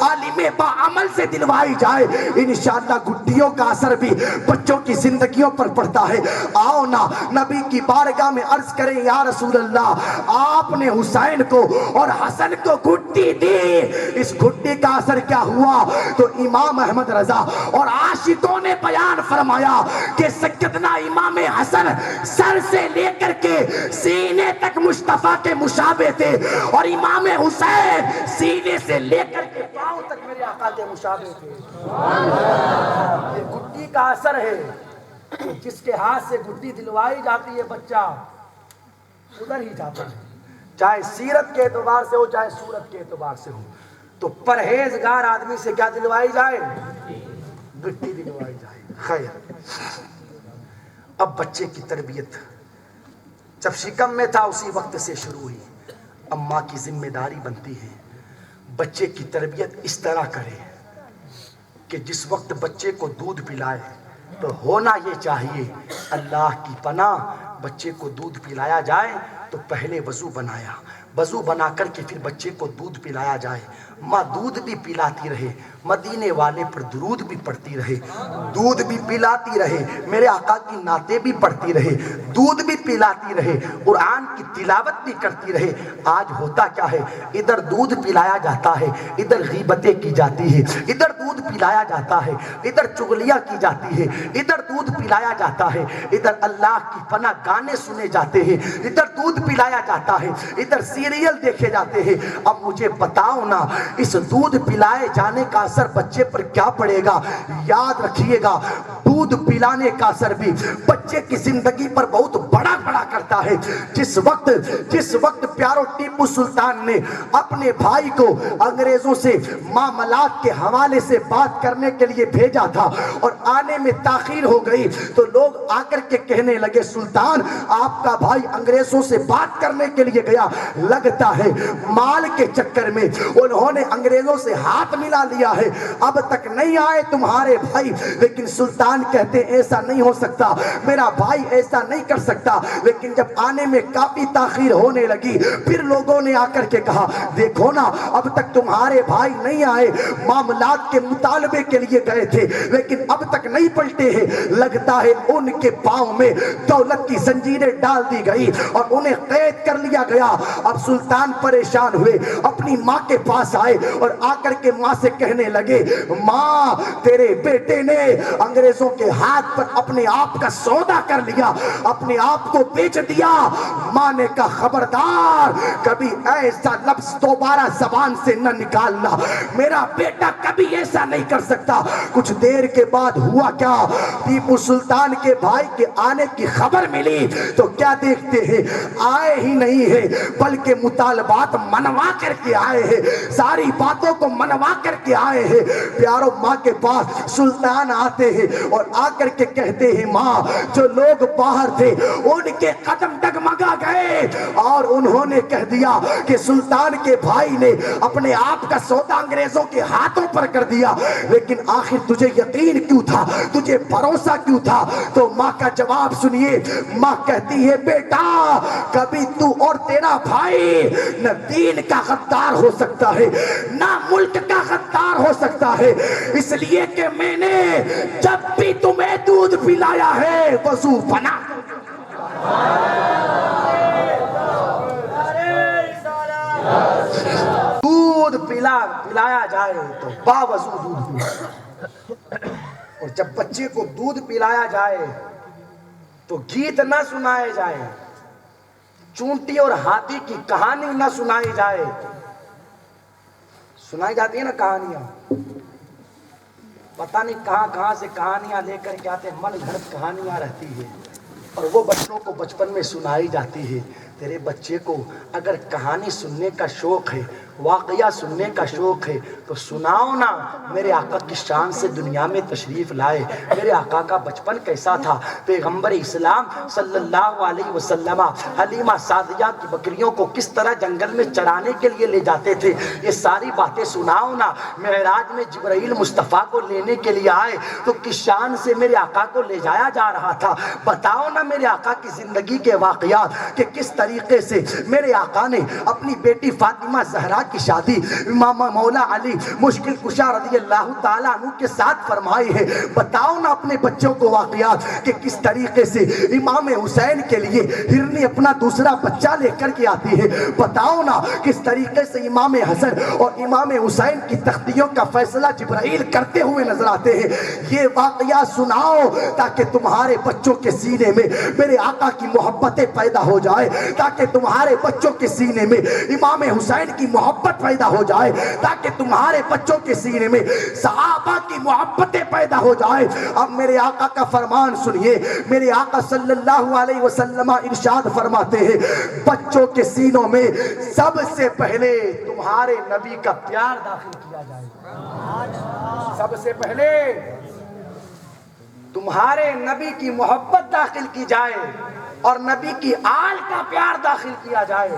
عالم با عمل سے دلوائی جائے، انشاءاللہ گھٹیوں کا اثر بھی بچوں کی زندگیوں پر پڑتا ہے۔ آؤ نا نبی کی بارگاہ میں عرض کریں یا رسول اللہ آپ نے حسین کو اور حسن کو گھٹی دی، اس گھٹی کا اثر کیا ہوا؟ تو امام احمد رضا اور عاشقوں نے بیان فرمایا کہ سیدنا امام حسن سر سے لے کر کے سینے تک مصطفیٰ کے مشابہ تھے، اور امام حسین سینے سے لے کر کے پاؤں تک میرے آقا کے مشابہ تھے۔ یہ گھٹی کا اثر ہے، جس کے ہاتھ سے گھٹی دلوائی جاتی ہے بچہ ادھر ہی جاتا ہے، چاہے سیرت کے اعتبار سے ہو چاہے صورت کے اعتبار سے ہو۔ تو پرہیزگار آدمی سے کیا دلوائی جائے؟ گھٹی دلوائی جائے۔ خیر، اب بچے کی تربیت جب شکم میں تھا اسی وقت سے شروع ہوئی۔ اب ماں کی ذمہ داری بنتی ہے بچے کی تربیت اس طرح کرے کہ جس وقت بچے کو دودھ پلائے تو ہونا یہ چاہیے اللہ کی پناہ بچے کو دودھ پلایا جائے تو پہلے وضو بنایا، وضو بنا کر کے پھر بچے کو دودھ پلایا جائے، ماں دودھ بھی پلاتی رہے، مدینے والے پر درود بھی پڑھتی رہے، دودھ بھی پلاتی رہے، میرے آقا کی نعتیں بھی پڑھتی رہے، دودھ بھی پلاتی رہے، قرآن کی تلاوت بھی کرتی رہے۔ آج ہوتا کیا ہے؟ ادھر دودھ پلایا جاتا ہے، ادھر غیبتیں کی جاتی ہے، ادھر دودھ پلایا جاتا ہے، ادھر چغلیاں کی جاتی ہے، ادھر دودھ پلایا جاتا ہے، ادھر اللہ کی پناہ گانے سنے جاتے ہیں، ادھر دودھ پلایا جاتا ہے، ادھر سیریل دیکھے جاتے ہیں۔ اب مجھے بتاؤ نا اس دودھ پلائے جانے کا اثر بچے پر کیا پڑے گا؟ یاد رکھیے گا دودھ پلانے کا اثر بھی بچے کی زندگی پر بہت بڑا کرتا ہے۔ جس وقت پیارو ٹیپو سلطان نے اپنے بھائی کو انگریزوں سے معاملات کے حوالے سے بات کرنے کے لیے بھیجا تھا اور آنے میں تاخیر ہو گئی تو لوگ آ کر کے کہنے لگے سلطان آپ کا بھائی انگریزوں سے بات کرنے کے لیے گیا، لگتا ہے مال کے چکر میں انہوں نے انگریزوں سے ہاتھ ملا لیا ہے، اب تک نہیں آئے تمہارے بھائی۔ لیکن سلطان کہتے ایسا نہیں ہو سکتا، میرا بھائی ایسا نہیں کر سکتا۔ لیکن جب آنے میں کافی تاخیر ہونے لگی پھر لوگوں نے آ کر کے کہا دیکھو نا اب تک تمہارے بھائی نہیں آئے، معاملات کے مطالبے کے لیے گئے تھے لیکن اب تک نہیں پلٹے ہیں، لگتا ہے ان کے پاؤں میں دولت کی زنجیریں ڈال دی گئی اور انہیں قید کر لیا گیا۔ اب سلطان پریشان ہوئے، اپنی ماں کے پاس آئے اور آ کر کے ماں سے کہنے لگے ماں تیرے بیٹے نے انگریزوں کے ہاتھ پر اپنے آپ کا سودا کر لیا، اپنے آپ کو بیچ دیا۔ ماں نے کہا خبردار کبھی ایسا لفظ دوبارہ زبان سے نہ نکالنا، میرا بیٹا کبھی ایسا نہیں کر سکتا۔ کچھ دیر کے بعد ہوا کیا، ٹیپو سلطان کے بھائی کے آنے کی خبر ملی تو کیا دیکھتے ہیں آئے ہی نہیں ہے بلکہ مطالبات منوا کر کے آئے ہیں، ساری باتوں کو منوا کر کے آئے ہیں۔ پیارو ماں کے پاس سلطان آتے ہیں اور آ کر کے کہتے ہیں ماں جو لوگ باہر تھے ان کے قدم ڈگمگا آگاہ گئے اور انہوں نے کہہ دیا کہ سلطان کے بھائی نے اپنے آپ کا سودا انگریزوں کے ہاتھوں پر کر دیا، لیکن آخر تجھے یقین کیوں تھا، تجھے بھروسہ کیوں تھا؟ تو ماں کا جواب سنیے، ماں کہتی ہے بیٹا کبھی تو اور تیرا بھائی نہ دین کا غدار ہو سکتا ہے نہ ملک کا غدار ہو سکتا ہے، اس لیے کہ میں نے جب بھی تمہیں دودھ پلایا ہے وضو بنا دودھ پلایا جائے تو باوضو دودھ پلایا، اور جب بچے کو دودھ پلایا جائے تو گیت نہ سنائے جائے، چونٹی اور ہاتھی کی کہانی نہ سنائی جائے۔ سنائی جاتی ہے نا کہانیاں، پتہ نہیں کہاں سے کہانیاں لے کر کے آتے، من گھڑت کہانیاں رہتی ہے اور وہ بچوں کو بچپن میں سنائی جاتی ہے۔ تیرے بچے کو اگر کہانی سننے کا شوق ہے، واقعہ سننے کا شوق ہے تو سناؤ نا میرے آقا کی شان سے دنیا میں تشریف لائے، میرے آقا کا بچپن کیسا تھا، پیغمبر اسلام صلی اللہ علیہ وسلم حلیمہ سعدیہ کی بکریوں کو کس طرح جنگل میں چرانے کے لیے لے جاتے تھے، یہ ساری باتیں سناؤ نا۔ معراج میں جبرائیل مصطفیٰ کو لینے کے لیے آئے تو کس شان سے میرے آقا کو لے جایا جا رہا تھا، بتاؤ نا میرے آقا کی زندگی کے واقعات کہ کس طریقے سے میرے آقا نے اپنی بیٹی فاطمہ زہرا کی شادی امام مولا علی مشکل کشا رضی اللہ تعالیٰ عنہ کے ساتھ فرمائی ہے۔ بتاؤ نا اپنے بچوں کو واقعات کہ کس طریقے سے امام حسین کے لیے ہرنی اپنا دوسرا بچہ لے کر کے آتی ہے، بتاؤ نا کس طریقے سے امام حسن اور امام حسین کی تختیوں کا فیصلہ جبرائیل کرتے ہوئے نظر آتے ہیں۔ یہ واقعہ سناؤ تاکہ تمہارے بچوں کے سینے میں میرے آقا کی محبتیں پیدا ہو جائے، تاکہ تمہارے بچوں کے سینے میں امام حسین کی محبت پیدا ہو جائے، تاکہ تمہارے بچوں کے سینے میں صحابہ کی محبتیں پیدا ہو جائے۔ اب میرے آقا کا فرمان سنیے، میرے آقا صلی اللہ علیہ وسلم ارشاد فرماتے ہیں بچوں کے سینوں میں سب سے پہلے تمہارے نبی کا پیار داخل کیا جائے، سب سے پہلے تمہارے نبی کی محبت داخل کی جائے اور نبی کی آل کا پیار داخل کیا جائے۔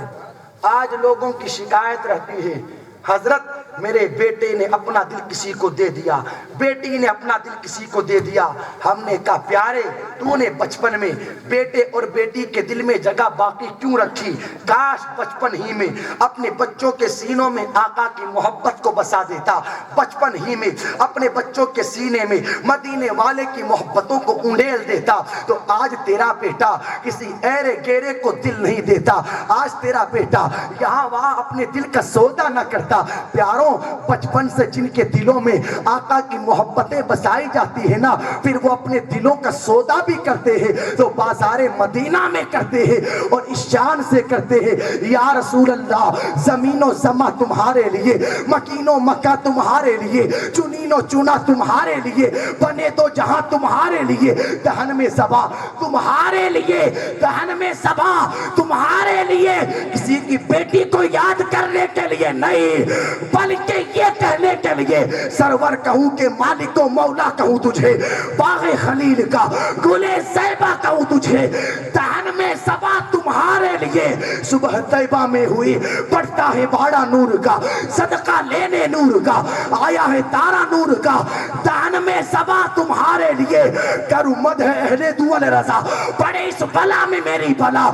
آج لوگوں کی شکایت رہتی ہے حضرت میرے بیٹے نے اپنا دل کسی کو دے دیا، بیٹی نے اپنا دل کسی کو دے دیا۔ ہم نے کہا پیارے تو نے بچپن میں بیٹے اور بیٹی کے دل میں جگہ باقی کیوں رکھی، کاش بچپن ہی میں اپنے بچوں کے سینوں میں آقا کی محبت کو بسا دیتا، بچپن ہی میں اپنے بچوں کے سینے میں مدینے والے کی محبتوں کو اونڈیل دیتا تو آج تیرا بیٹا کسی ایرے گیرے کو دل نہیں دیتا، آج تیرا بیٹا یہاں وہاں اپنے دل کا سودا نہ کرتا۔ پیاروں بچپن سے جن کے دلوں میں آقا کی محبتیں بسائی جاتی ہیں نا، پھر وہ اپنے دلوں کا سودا بھی کرتے ہیں تو بازار مدینہ میں کرتے ہیں اور اس شان سے کرتے ہیں یا رسول اللہ زمین و سما تمہارے لیے، مکین و مکہ تمہارے لیے، چنین و چنا تمہارے لیے، بنے دو جہاں تمہارے لیے، دہن میں صبا تمہارے لیے، دہن میں صبا تمہارے لیے، کسی کی بیٹی کو یاد کرنے کے لیے نہیں بلکہ یہ کہنے کے لیے سرور کہوں کہ مالک و مولا کہوں تجھے، باغ خلیل کا گل زیبہ کہوں تجھے، دہن میں صبا تمہارے لیے، صبح طیبہ میں ہوئی پڑتا ہے باڑا نور کا، صدقہ لینے نور کا، آیا ہے تارا نور کا، دہن میں صبا تمہارے لیے، کروں مدح اہل دول رضا پڑے اس بلا میں میری بلا،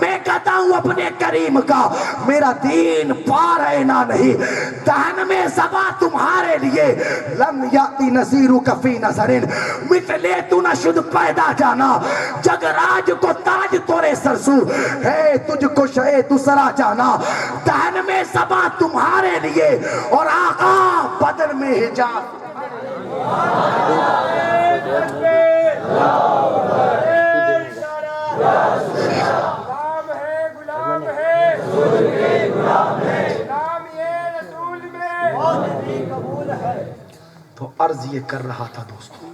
میں کہتا ہوں اپنے کریم کا میرا دین پار ہے نہ نہیں، دہن میں صبا تمہارے لیے، لم یاتی نظیرک فی نظرن مثلے تو نہ شد پیدا جانا، جگ راج کو تاج تورے سرسو ہے تجھ کو شے دوسرا جانا، دہن میں صبا تمہارے لیے اور آقا بدن میں حجاب۔ تو عرض یہ کر رہا تھا دوستو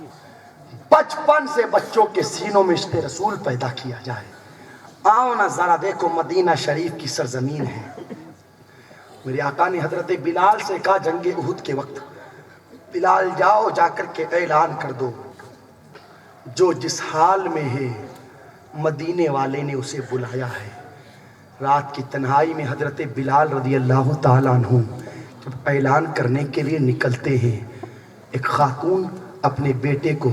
بچپن سے بچوں کے سینوں میں عشق رسول پیدا کیا جائے۔ آؤ نا ذرا دیکھو مدینہ شریف کی سرزمین ہے، میرے آقا نے حضرت بلال سے کہا جنگ احد کے وقت بلال جاؤ جا کر کے اعلان کر دو جو جس حال میں ہے مدینے والے نے اسے بلایا ہے۔ رات کی تنہائی میں حضرت بلال رضی اللہ تعالیٰ عنہ جب اعلان کرنے کے لیے نکلتے ہیں، ایک خاتون اپنے بیٹے کو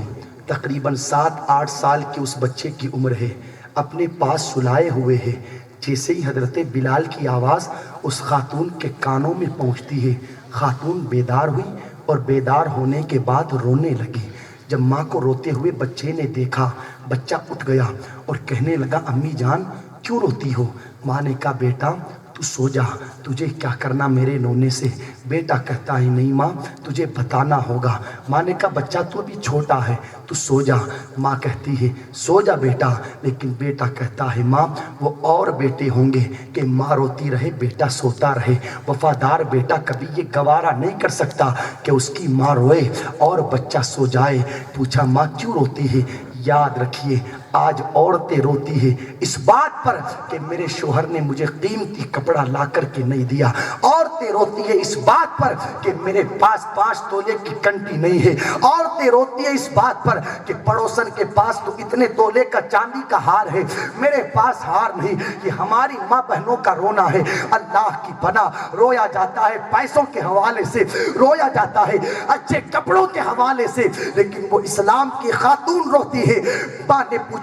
تقریباً 7-8 سال کی اس بچے کی عمر ہے، اپنے پاس سلائے ہوئے ہے۔ جیسے ہی حضرت بلال کی آواز اس خاتون کے کانوں میں پہنچتی ہے، خاتون بیدار ہوئی اور بیدار ہونے کے بعد رونے لگی۔ جب ماں کو روتے ہوئے بچے نے دیکھا، بچہ اٹھ گیا اور کہنے لگا امی جان کیوں روتی ہو؟ ماں نے کہا بیٹا تو سو جا، تجھے کیا کرنا میرے رونے سے؟ بیٹا کہتا ہے نہیں ماں تجھے بتانا ہوگا۔ ماں نے کہا بچہ تو ابھی چھوٹا ہے تو سو جا۔ ماں کہتی ہے سو جا بیٹا، لیکن بیٹا کہتا ہے ماں وہ اور بیٹے ہوں گے کہ ماں روتی رہے بیٹا سوتا رہے، وفادار بیٹا کبھی یہ گوارا نہیں کر سکتا کہ اس کی ماں روئے اور بچہ سو جائے۔ پوچھا ماں کیوں روتی ہے؟ یاد رکھیے آج عورتیں روتی ہے اس بات پر کہ میرے شوہر نے مجھے قیمتی کپڑا لا کر کے نہیں دیا، عورتیں روتی ہے اس بات پر کہ میرے پاس 5 تولے کی کنٹی نہیں ہے، عورتیں روتی ہے اس بات پر کہ پڑوسن کے پاس تو اتنے تولے کا چاندی کا ہار ہے، میرے پاس ہار نہیں۔ یہ ہماری ماں بہنوں کا رونا ہے۔ اللہ کی پناہ رویا جاتا ہے پیسوں کے حوالے سے، رویا جاتا ہے اچھے کپڑوں کے حوالے سے، لیکن وہ اسلام کی خاتون روتی ہے۔ ماں نے پوچھا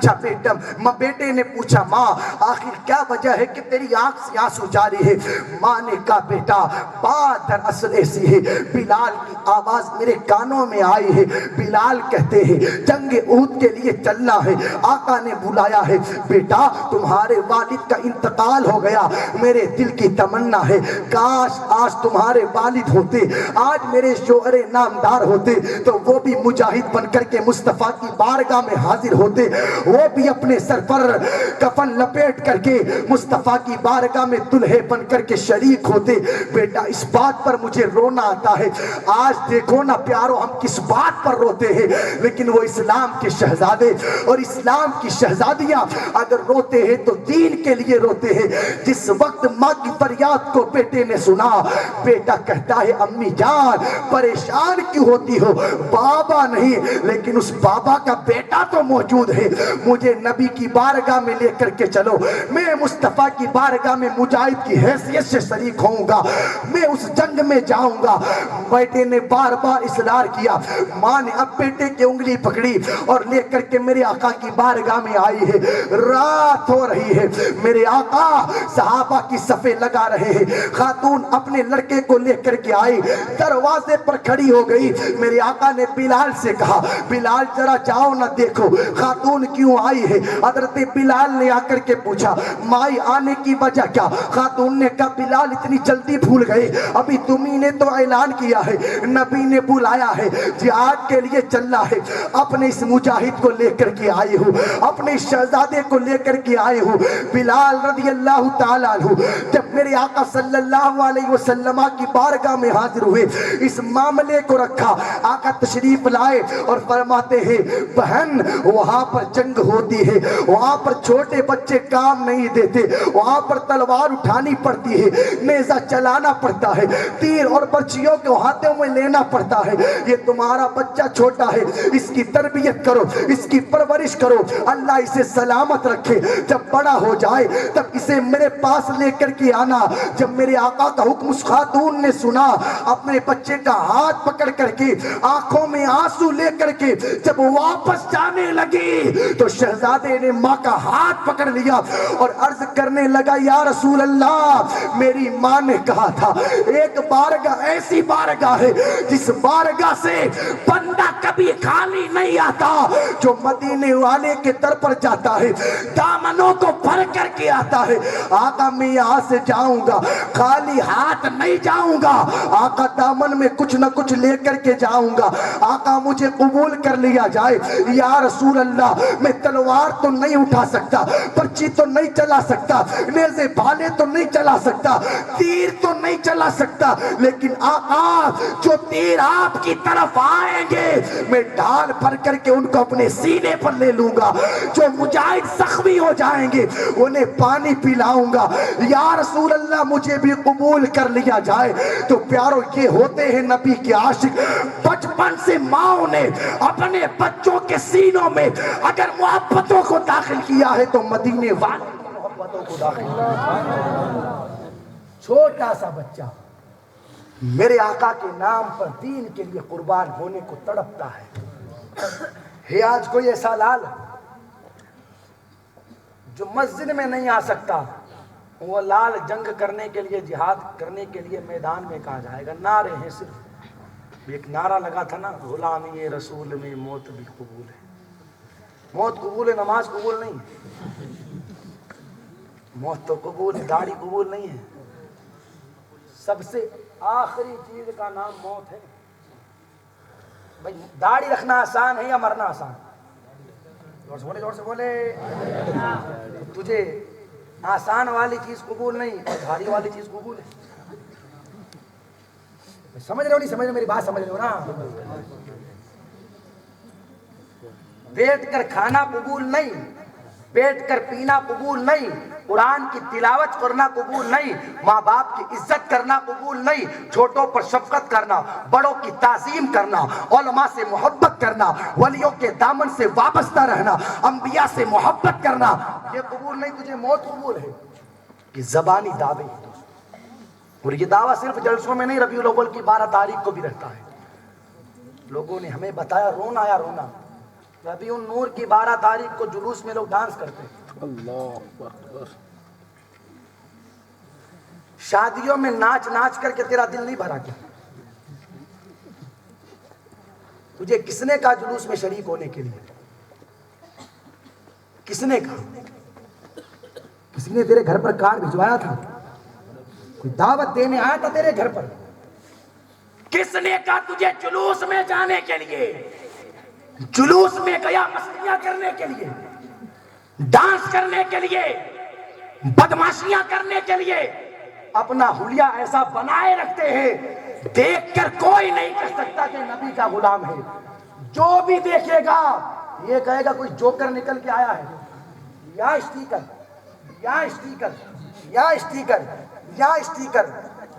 بیٹے نے پوچھا ماں آخر کیا وجہ ہے کہ تیری آنکھ سے آنسو جاری ہے؟ ماں نے کہا بیٹا بات دراصل ایسی ہے، بلال کی آواز میرے کانوں میں آئی ہے، بلال کہتے ہیں جنگ احد کے لیے چلنا ہے، آقا نے بلایا ہے، بیٹا تمہارے والد کا انتقال ہو گیا، میرے دل کی تمنا ہے کاش آج تمہارے والد ہوتے، آج میرے شوہر نامدار ہوتے تو وہ بھی مجاہد بن کر کے مصطفیٰ کی بارگاہ میں حاضر ہوتے، وہ بھی اپنے سر پر کفن لپیٹ کر کے مصطفیٰ کی بارگاہ میں دلہے بن کر کے شریک ہوتے۔ بیٹا اس بات پر مجھے رونا آتا ہے، آج دیکھو نا پیارو ہم کس بات پر روتے ہیں، لیکن وہ اسلام کے شہزادے اور اسلام کی شہزادیاں اگر روتے ہیں تو دین کے لیے روتے ہیں۔ جس وقت ماں کی فریاد کو بیٹے نے سنا، بیٹا کہتا ہے امی جان پریشان کیوں ہوتی ہو؟ بابا نہیں لیکن اس بابا کا بیٹا تو موجود ہے، مجھے نبی کی بارگاہ میں لے کر کے چلو، میں مصطفیٰ کی بارگاہ میں مجاہد کی حیثیت سے شریک ہوں گا، میں اس جنگ میں جاؤں گا۔ بیٹے نے بار بار اصرار کیا، ماں نے اب بیٹے کی انگلی پکڑی اور لے کر کے میرے آقا کی بارگاہ میں آئی ہے، رات ہو رہی ہے، میرے آقا صحابہ کی صفیں لگا رہے ہیں، خاتون اپنے لڑکے کو لے کر کے آئی، دروازے پر کھڑی ہو گئی، میرے آقا نے بلال سے کہا بلال ذرا جاؤ نہ دیکھو خاتون کیوں آئی ہے۔ حضرت بلال نے آ کر کے پوچھا مائی آنے کی وجہ کیا؟ خاتون نے کہا بلال اتنی جلدی بھول گئے، ابھی تمہیں نے تو اعلان کیا ہے، نبی نے بلایا ہے، جہاد کے لیے چلنا ہے، اپنے اس مجاہد کو لے کر کے آئی ہوں، اپنے شہزادے کو لے کر کے آئی ہوں۔ بلال رضی اللہ تعالیٰ عنہ جب میرے آقا صلی اللہ علیہ وسلم کی بارگاہ میں حاضر ہوئے، اس معاملے کو رکھا، آقا تشریف لائے اور فرماتے ہیں بہن وہاں پر جنگ ہوتی ہے، وہاں پر چھوٹے بچے کام نہیں دیتے، وہاں پر تلوار اٹھانی پڑتی ہے، نیزہ چلانا پڑتا ہے، تیر اور برچھیوں کو ہاتھوں میں لینا پڑتا ہے، یہ تمہارا بچہ چھوٹا ہے، اس کی تربیت کرو، اس کی پرورش کرو، اللہ اسے سلامت رکھے، جب بڑا ہو جائے تب اسے میرے پاس لے کر کے آنا۔ جب میرے آقا کا حکم اس خاتون نے سنا، اپنے بچے کا ہاتھ پکڑ کر کے آنکھوں میں آنسو لے کر کے جب واپس جانے لگی تو شہزادے نے ماں کا ہاتھ پکڑ لیا اور عرض کرنے لگا یا رسول اللہ میری ماں نے کہا تھا ایک بارگاہ ایسی بارگاہ ہے جس بارگاہ سے بندہ کبھی خالی نہیں آتا، جو مدینے والے کے در پر جاتا ہے دامنوں کو بھر کر کے آتا ہے۔ آقا میں یہاں سے جاؤں گا خالی ہاتھ نہیں جاؤں گا، آقا دامن میں کچھ نہ کچھ لے کر کے جاؤں گا، آقا مجھے قبول کر لیا جائے۔ یا رسول اللہ میں تلوار تو نہیں اٹھا سکتا، پرچی تو نہیں چلا سکتا، نیزے بھالے تو نہیں چلا سکتا، تیر تو نہیں چلا سکتا، لیکن آقا جو تیر آپ کی طرف آئیں گے میں ڈھال بھر کر کے ان کو اپنے سینے پر لے لوں گا، جو مجاہد زخمی ہو جائیں گے انہیں پانی پلاؤں گا۔ یا رسول اللہ مجھے بھی قبول کر لیا جائے۔ تو پیارو یہ ہوتے ہیں نبی کے عاشق۔ بچپن سے ماں نے اپنے بچوں کے سینوں میں اگر محبتوں کو داخل کیا ہے تو مدینے والے کی محبتوں کو داخل کیا۔ چھوٹا سا بچہ میرے آقا کے نام پر دین کے لیے قربان ہونے کو تڑپتا ہے آج کوئی ایسا لال جو مسجد میں نہیں آ سکتا، وہ لال جنگ کرنے کے لیے، جہاد کرنے کے لیے میدان میں کہاں جائے گا؟ نعرے ہیں صرف۔ ایک نعرہ لگا تھا نا، غلامی رسول میں موت بھی قبول ہے۔ موت قبول ہے، نماز قبول نہیں ہے۔ موت تو قبول ہے، داڑھی قبول نہیں ہے۔ سب سے آخری چیز کا نام موت ہے۔ بھائی داڑھی رکھنا آسان ہے یا مرنا آسان؟ زور سے بولے۔ تجھے آسان والی چیز قبول نہیں اور بھاری والی چیز قبول ہے۔ سمجھ رہے ہو نہیں سمجھ رہے؟ میری بات سمجھ رہے ہو نا؟ بیٹھ کر کھانا قبول نہیں، بیٹھ کر پینا قبول نہیں، قرآن کی تلاوت کرنا قبول نہیں، ماں باپ کی عزت کرنا قبول نہیں، چھوٹوں پر شفقت کرنا، بڑوں کی تعظیم کرنا، علماء سے محبت کرنا، ولیوں کے دامن سے وابستہ رہنا، انبیاء سے محبت کرنا، یہ قبول نہیں۔ تجھے موت قبول ہے؟ یہ زبانی دعوے ہیں اور یہ دعویٰ صرف جلسوں میں نہیں، ربیع الاول کی 12 تاریخ کو بھی رہتا ہے۔ لوگوں نے ہمیں بتایا، رونا آیا رونا۔ ربیع النور کی 12 تاریخ کو جلوس میں لوگ ڈانس کرتے ہیں۔ اللہ اکبر۔ شادیوں میں ناچ ناچ کر کے تیرا دل نہیں بھرا کیا؟ تجھے کس نے کہا جلوس میں شریک ہونے کے لیے؟ کس نے کہا؟ کسی نے تیرے گھر پر کارڈ بھجوایا تھا؟ کوئی دعوت دینے آیا تھا تیرے گھر پر؟ کس نے کہا تجھے جلوس میں جانے کے لیے؟ جلوس میں گیا مستیاں کرنے کے لیے، ڈانس کرنے کے لیے، بدماشیاں کرنے کے لیے، اپنا حلیہ ایسا بنائے رکھتے ہیں دیکھ کر کوئی نہیں کہہ سکتا کہ نبی کا غلام ہے۔ جو بھی دیکھے گا یہ کہے گا کوئی جوکر نکل کے آیا ہے۔ یا اسٹیکر، یا اسٹیکر، یا اسٹیکر، یا اسٹیکر،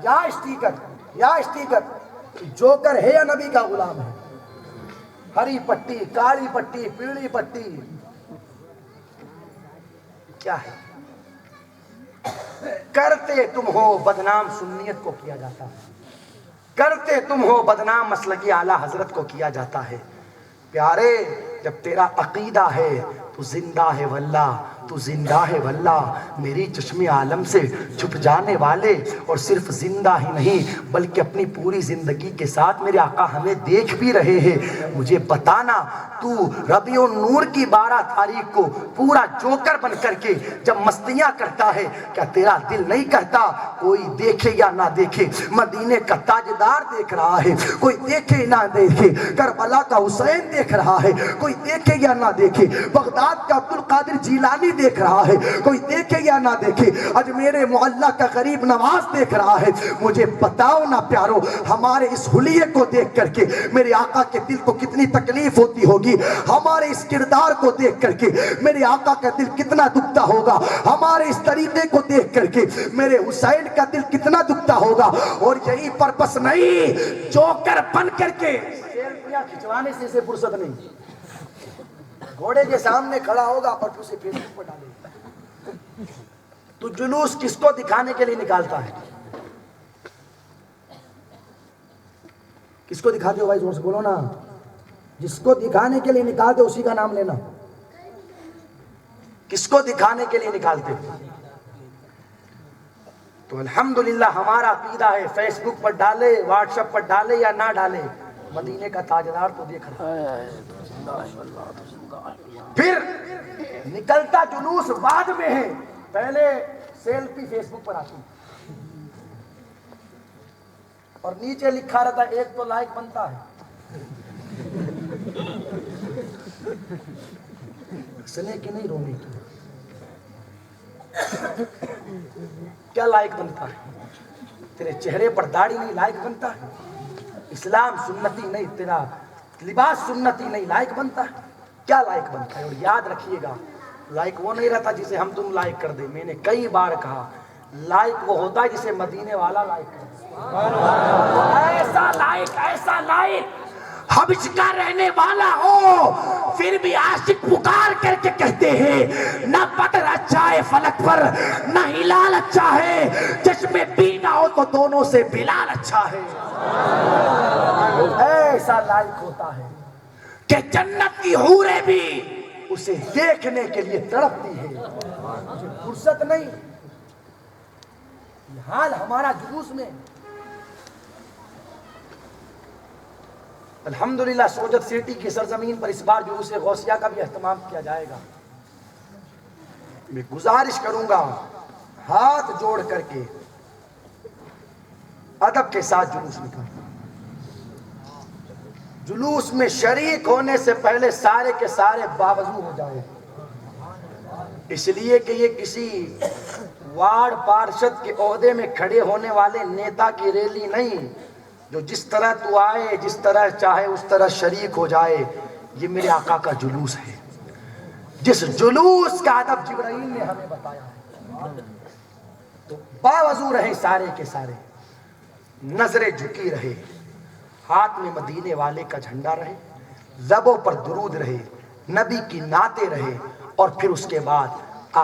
یا اسٹیکر، یا اسٹیکر، جوکر ہے یا نبی کا غلام ہے؟ ہری پٹی، کالی پٹی، پیلی پٹی، کیا ہے؟ کرتے تم ہو بدنام سنیت کو کیا جاتا ہے، کرتے تم ہو بدنام مسلکی اعلیٰ حضرت کو کیا جاتا ہے۔ پیارے جب تیرا عقیدہ ہے تو زندہ ہے واللہ، تو زندہ ہے واللہ، میری چشم عالم سے چھپ جانے والے، اور صرف زندہ ہی نہیں بلکہ اپنی پوری زندگی کے ساتھ میرے آقا ہمیں دیکھ بھی رہے ہیں۔ مجھے بتانا تو ربیع النور کی 12 تاریخ کو پورا جوکر بن کر کے جب مستیاں کرتا ہے، کیا تیرا دل نہیں کہتا کوئی دیکھے یا نہ دیکھے مدینے کا تاجدار دیکھ رہا ہے، کوئی دیکھے نہ دیکھے کربلا کا حسین دیکھ رہا ہے، کوئی دیکھے یا نہ دیکھے بغداد کا عبدالقادر جیلانی دیکھ رہا ہے، کوئی دیکھے یا نہ دیکھے اجمیر معلیٰ کا غریب نواز دیکھ رہا ہے۔ مجھے بتاؤ نا پیارو، ہمارے اس حلیے کو دیکھ کر کے میرے آقا کے دل کو کتنی تکلیف ہوتی ہوگی، ہمارے اس کردار کو دیکھ کر کے میرے آقا کا دل کتنا دکھتا ہوگا، ہمارے اس طریقے کو دیکھ کر کے میرے حسین کا دل کتنا دکھتا ہوگا۔ اور یہی پر بس نہیں، جوکر بن کر کے سیلفیاں کھچوانے سے اسے فرصت نہیں، گھوڑے کے سامنے کھڑا ہوگا اور اسے فیس بک پر ڈالے گا۔ تو جلوس کس کو دکھانے کے لیے نکالتا ہے؟ کس کو دکھاتے ہو بھائی؟ زور سے بولو نا۔ جس کو دکھانے کے لیے نکالتے اسی کا نام لینا۔ کس کو دکھانے کے لیے نکالتے؟ تو الحمدللہ ہمارا عقیدہ ہے، فیس بک پر ڈالے، واٹس ایپ پر ڈالے یا نہ ڈالے، مدینے کا تاجدار تو دیکھ رہا ہے۔ پھر نکلتا جلوس بعد میں ہے، پہلے سیلفی فیس بک پر آتی اور نیچے لکھا رہتا ہے ایک تو لائک بنتا ہے۔ ہنسنے کی نہیں رونے کی، کیا لائک بنتا ہے؟ تیرے چہرے پر داڑھی نہیں لائق بنتا ہے، اسلام سنتی نہیں، تیرا لباس سنتی نہیں لائق بنتا ہے، کیا لائق بنتا ہے؟ اور یاد رکھیے گا لائق وہ نہیں رہتا جسے ہم تم لائق کر دیں، میں نے کئی بار کہا لائق وہ ہوتا ہے جسے مدینے والا لائق کر دے، ایسا لائق حبش کا رہنے والا ہو پھر بھی عاشق پکار کر کے کہتے ہیں نہ بدر اچھا ہے فلک پر نہ ہلال اچھا ہے، چشم بینا ہو تو دونوں سے بلال اچھا ہے، ایسا لائق ہوتا ہے کہ جنت کی حوریں بھی اسے دیکھنے کے لیے تڑپتی ہے، مجھے فرصت نہیں، یہ حال ہمارا جلوس میں۔ الحمدللہ سوجت سٹی کی سرزمین پر اس بار جلوس غوثیہ کا بھی اہتمام کیا جائے گا۔ میں گزارش کروں گا ہاتھ جوڑ کر کے ادب کے ساتھ جلوس نکالنا، جلوس میں شریک ہونے سے پہلے سارے کے سارے باوضو ہو جائے، اس لیے کہ یہ کسی وارڈ پارشد کے عہدے میں کھڑے ہونے والے نیتا کی ریلی نہیں جو جس طرح تو آئے جس طرح چاہے اس طرح شریک ہو جائے، یہ میرے آقا کا جلوس ہے، جس جلوس کا ادب جبرائیل نے ہمیں بتایا ہے۔ تو باوضو رہیں سارے کے سارے، نظریں جھکی رہے، ہاتھ میں مدینے والے کا جھنڈا رہے، لبوں پر درود رہے، نبی کی نعتیں رہے، اور پھر اس کے بعد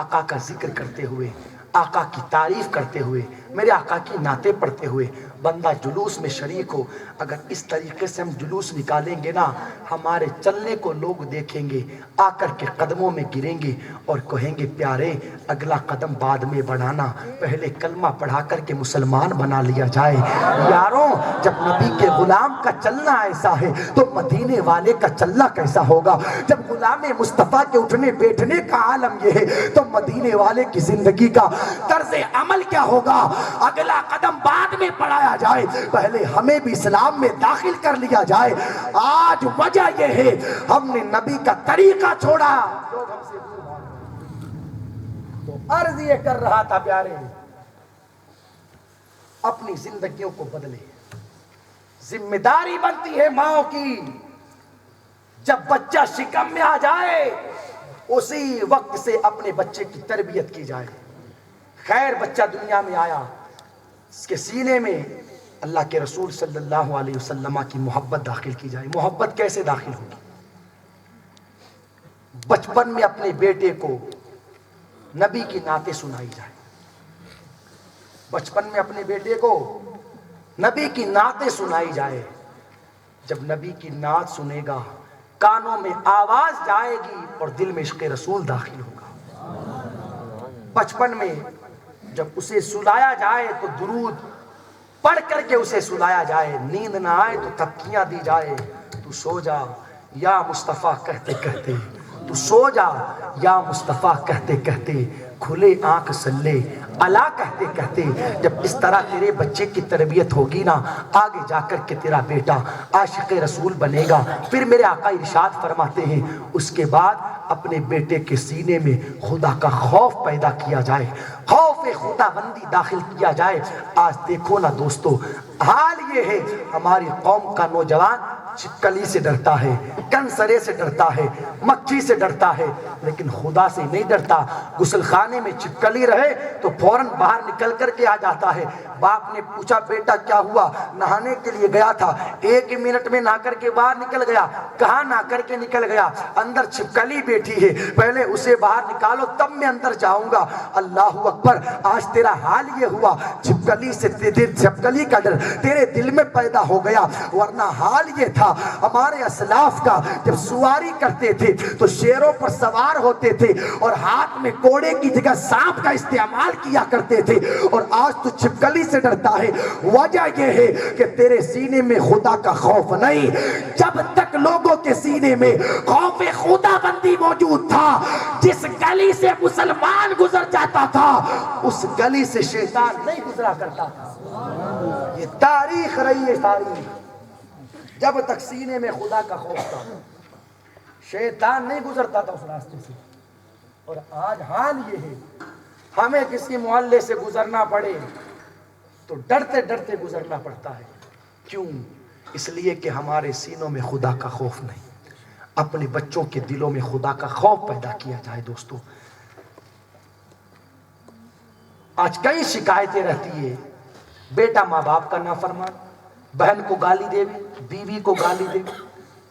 آقا کا ذکر کرتے ہوئے، آقا کی تعریف کرتے ہوئے، میرے آقا کی نعتیں پڑھتے ہوئے بندہ جلوس میں شریک ہو۔ اگر اس طریقے سے ہم جلوس نکالیں گے نا، ہمارے چلنے کو لوگ دیکھیں گے، آ کر کے قدموں میں گریں گے اور کہیں گے پیارے اگلا قدم بعد میں بڑھانا، پہلے کلمہ پڑھا کر کے مسلمان بنا لیا جائے۔ یاروں جب نبی کے غلام کا چلنا ایسا ہے تو مدینے والے کا چلنا کیسا ہوگا؟ جب غلام مصطفیٰ کے اٹھنے بیٹھنے کا عالم یہ ہے تو مدینے والے کی زندگی کا طرز عمل کیا ہوگا؟ اگلا قدم بعد میں بڑھایا جائے، پہلے ہمیں بھی اسلام میں داخل کر لیا جائے۔ آج وجہ یہ ہے ہم نے نبی کا طریقہ چھوڑا، لوگ ہم سے دور بھاگ رہے ہیں۔ تو عرض یہ کر رہا تھا پیارے اپنی زندگیوں کو بدلے، ذمہ داری بنتی ہے ماں کی، جب بچہ شکم میں آ جائے اسی وقت سے اپنے بچے کی تربیت کی جائے۔ خیر بچہ دنیا میں آیا، اس کے سینے میں اللہ کے رسول صلی اللہ علیہ وسلم کی محبت داخل کی جائے۔ محبت کیسے داخل ہوگی؟ بچپن میں اپنے بیٹے کو نبی کی نعتیں سنائی جائے، بچپن میں اپنے بیٹے کو نبی کی نعتیں سنائی جائے۔ جب نبی کی نعت سنے گا کانوں میں آواز جائے گی اور دل میں عشق رسول داخل ہوگا۔ بچپن میں جب اسے سلایا جائے تو درود پڑھ کر کے اسے سلایا جائے، نیند نہ آئے تو تکیاں دی جائے، تو سو جا یا مصطفیٰ کہتے کہتے، تو سو جا یا مصطفیٰ کہتے کہتے، کھلے آنکھ سلے اللہ کہتے کہتے۔ جب اس طرح تیرے بچے کی تربیت ہوگی نا، آگے جا کر کے تیرا بیٹا عاشق رسول بنے گا۔ پھر میرے آقا ارشاد فرماتے ہیں اس کے بعد اپنے بیٹے کے سینے میں خدا کا خوف پیدا کیا جائے، خوف خدا بندی داخل کیا جائے۔ آج دیکھو نا دوستو، حال یہ ہے ہماری قوم کا نوجوان چھپکلی سے ڈرتا ہے، کنسرے سے ڈرتا ہے، مکھی سے ڈرتا ہے، لیکن خدا سے نہیں ڈرتا۔ غسل خانے میں چھپکلی رہے تو فوراً باہر نکل کر کے آ جاتا ہے۔ باپ نے پوچھا بیٹا کیا ہوا؟ نہانے کے لیے گیا تھا، 1 منٹ میں نہا کر کے باہر نکل گیا۔ کہاں نہا کر کے نکل گیا؟ اندر چھپکلی بیٹھی ہے، پہلے اسے باہر نکالو تب میں اندر جاؤں گا۔ اللہ اکبر، آج تیرا حال یہ ہوا، چھپکلی سے چھپکلی کا ڈر تیرے دل میں پیدا ہو گیا، ورنہ حال یہ تھا ہمارے اسلاف کا، جب سواری کرتے تھے تو شیروں پر سوار ہوتے تھے اور ہاتھ میں کوڑے کی جگہ سانپ کا استعمال کیا کرتے تھے، اور آج تو چھپکلی سے ڈرتا ہے۔ وجہ یہ ہے کہ تیرے سینے میں خدا کا خوف نہیں۔ جب تک لوگوں کے سینے میں خوف خدا بندی موجود تھا، جس گلی سے مسلمان گزر جاتا تھا اس گلی سے شیطان نہیں گزرا کرتا تھا۔ یہ تاریخ رہی ہے، تاریخ۔ جب تک سینے میں خدا کا خوف تھا شیطان نہیں گزرتا تھا اس راستے سے۔ اور آج حال یہ ہے ہمیں کسی محلے سے گزرنا پڑے تو ڈرتے ڈرتے گزرنا پڑتا ہے. کیوں؟ اس لیے کہ ہمارے سینوں میں خدا کا خوف نہیں. اپنے بچوں کے دلوں میں خدا کا خوف پیدا کیا جائے. دوستو آج کئی شکایتیں رہتی ہے. بیٹا ماں باپ کا نافرمان، بہن کو گالی دے، بیوی کو گالی دے.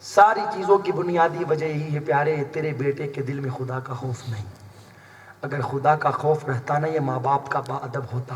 ساری چیزوں کی بنیادی وجہ یہی ہے پیارے، تیرے بیٹے کے دل میں خدا کا خوف نہیں. اگر خدا کا خوف رہتا نا یہ ماں باپ کا با ادب ہوتا.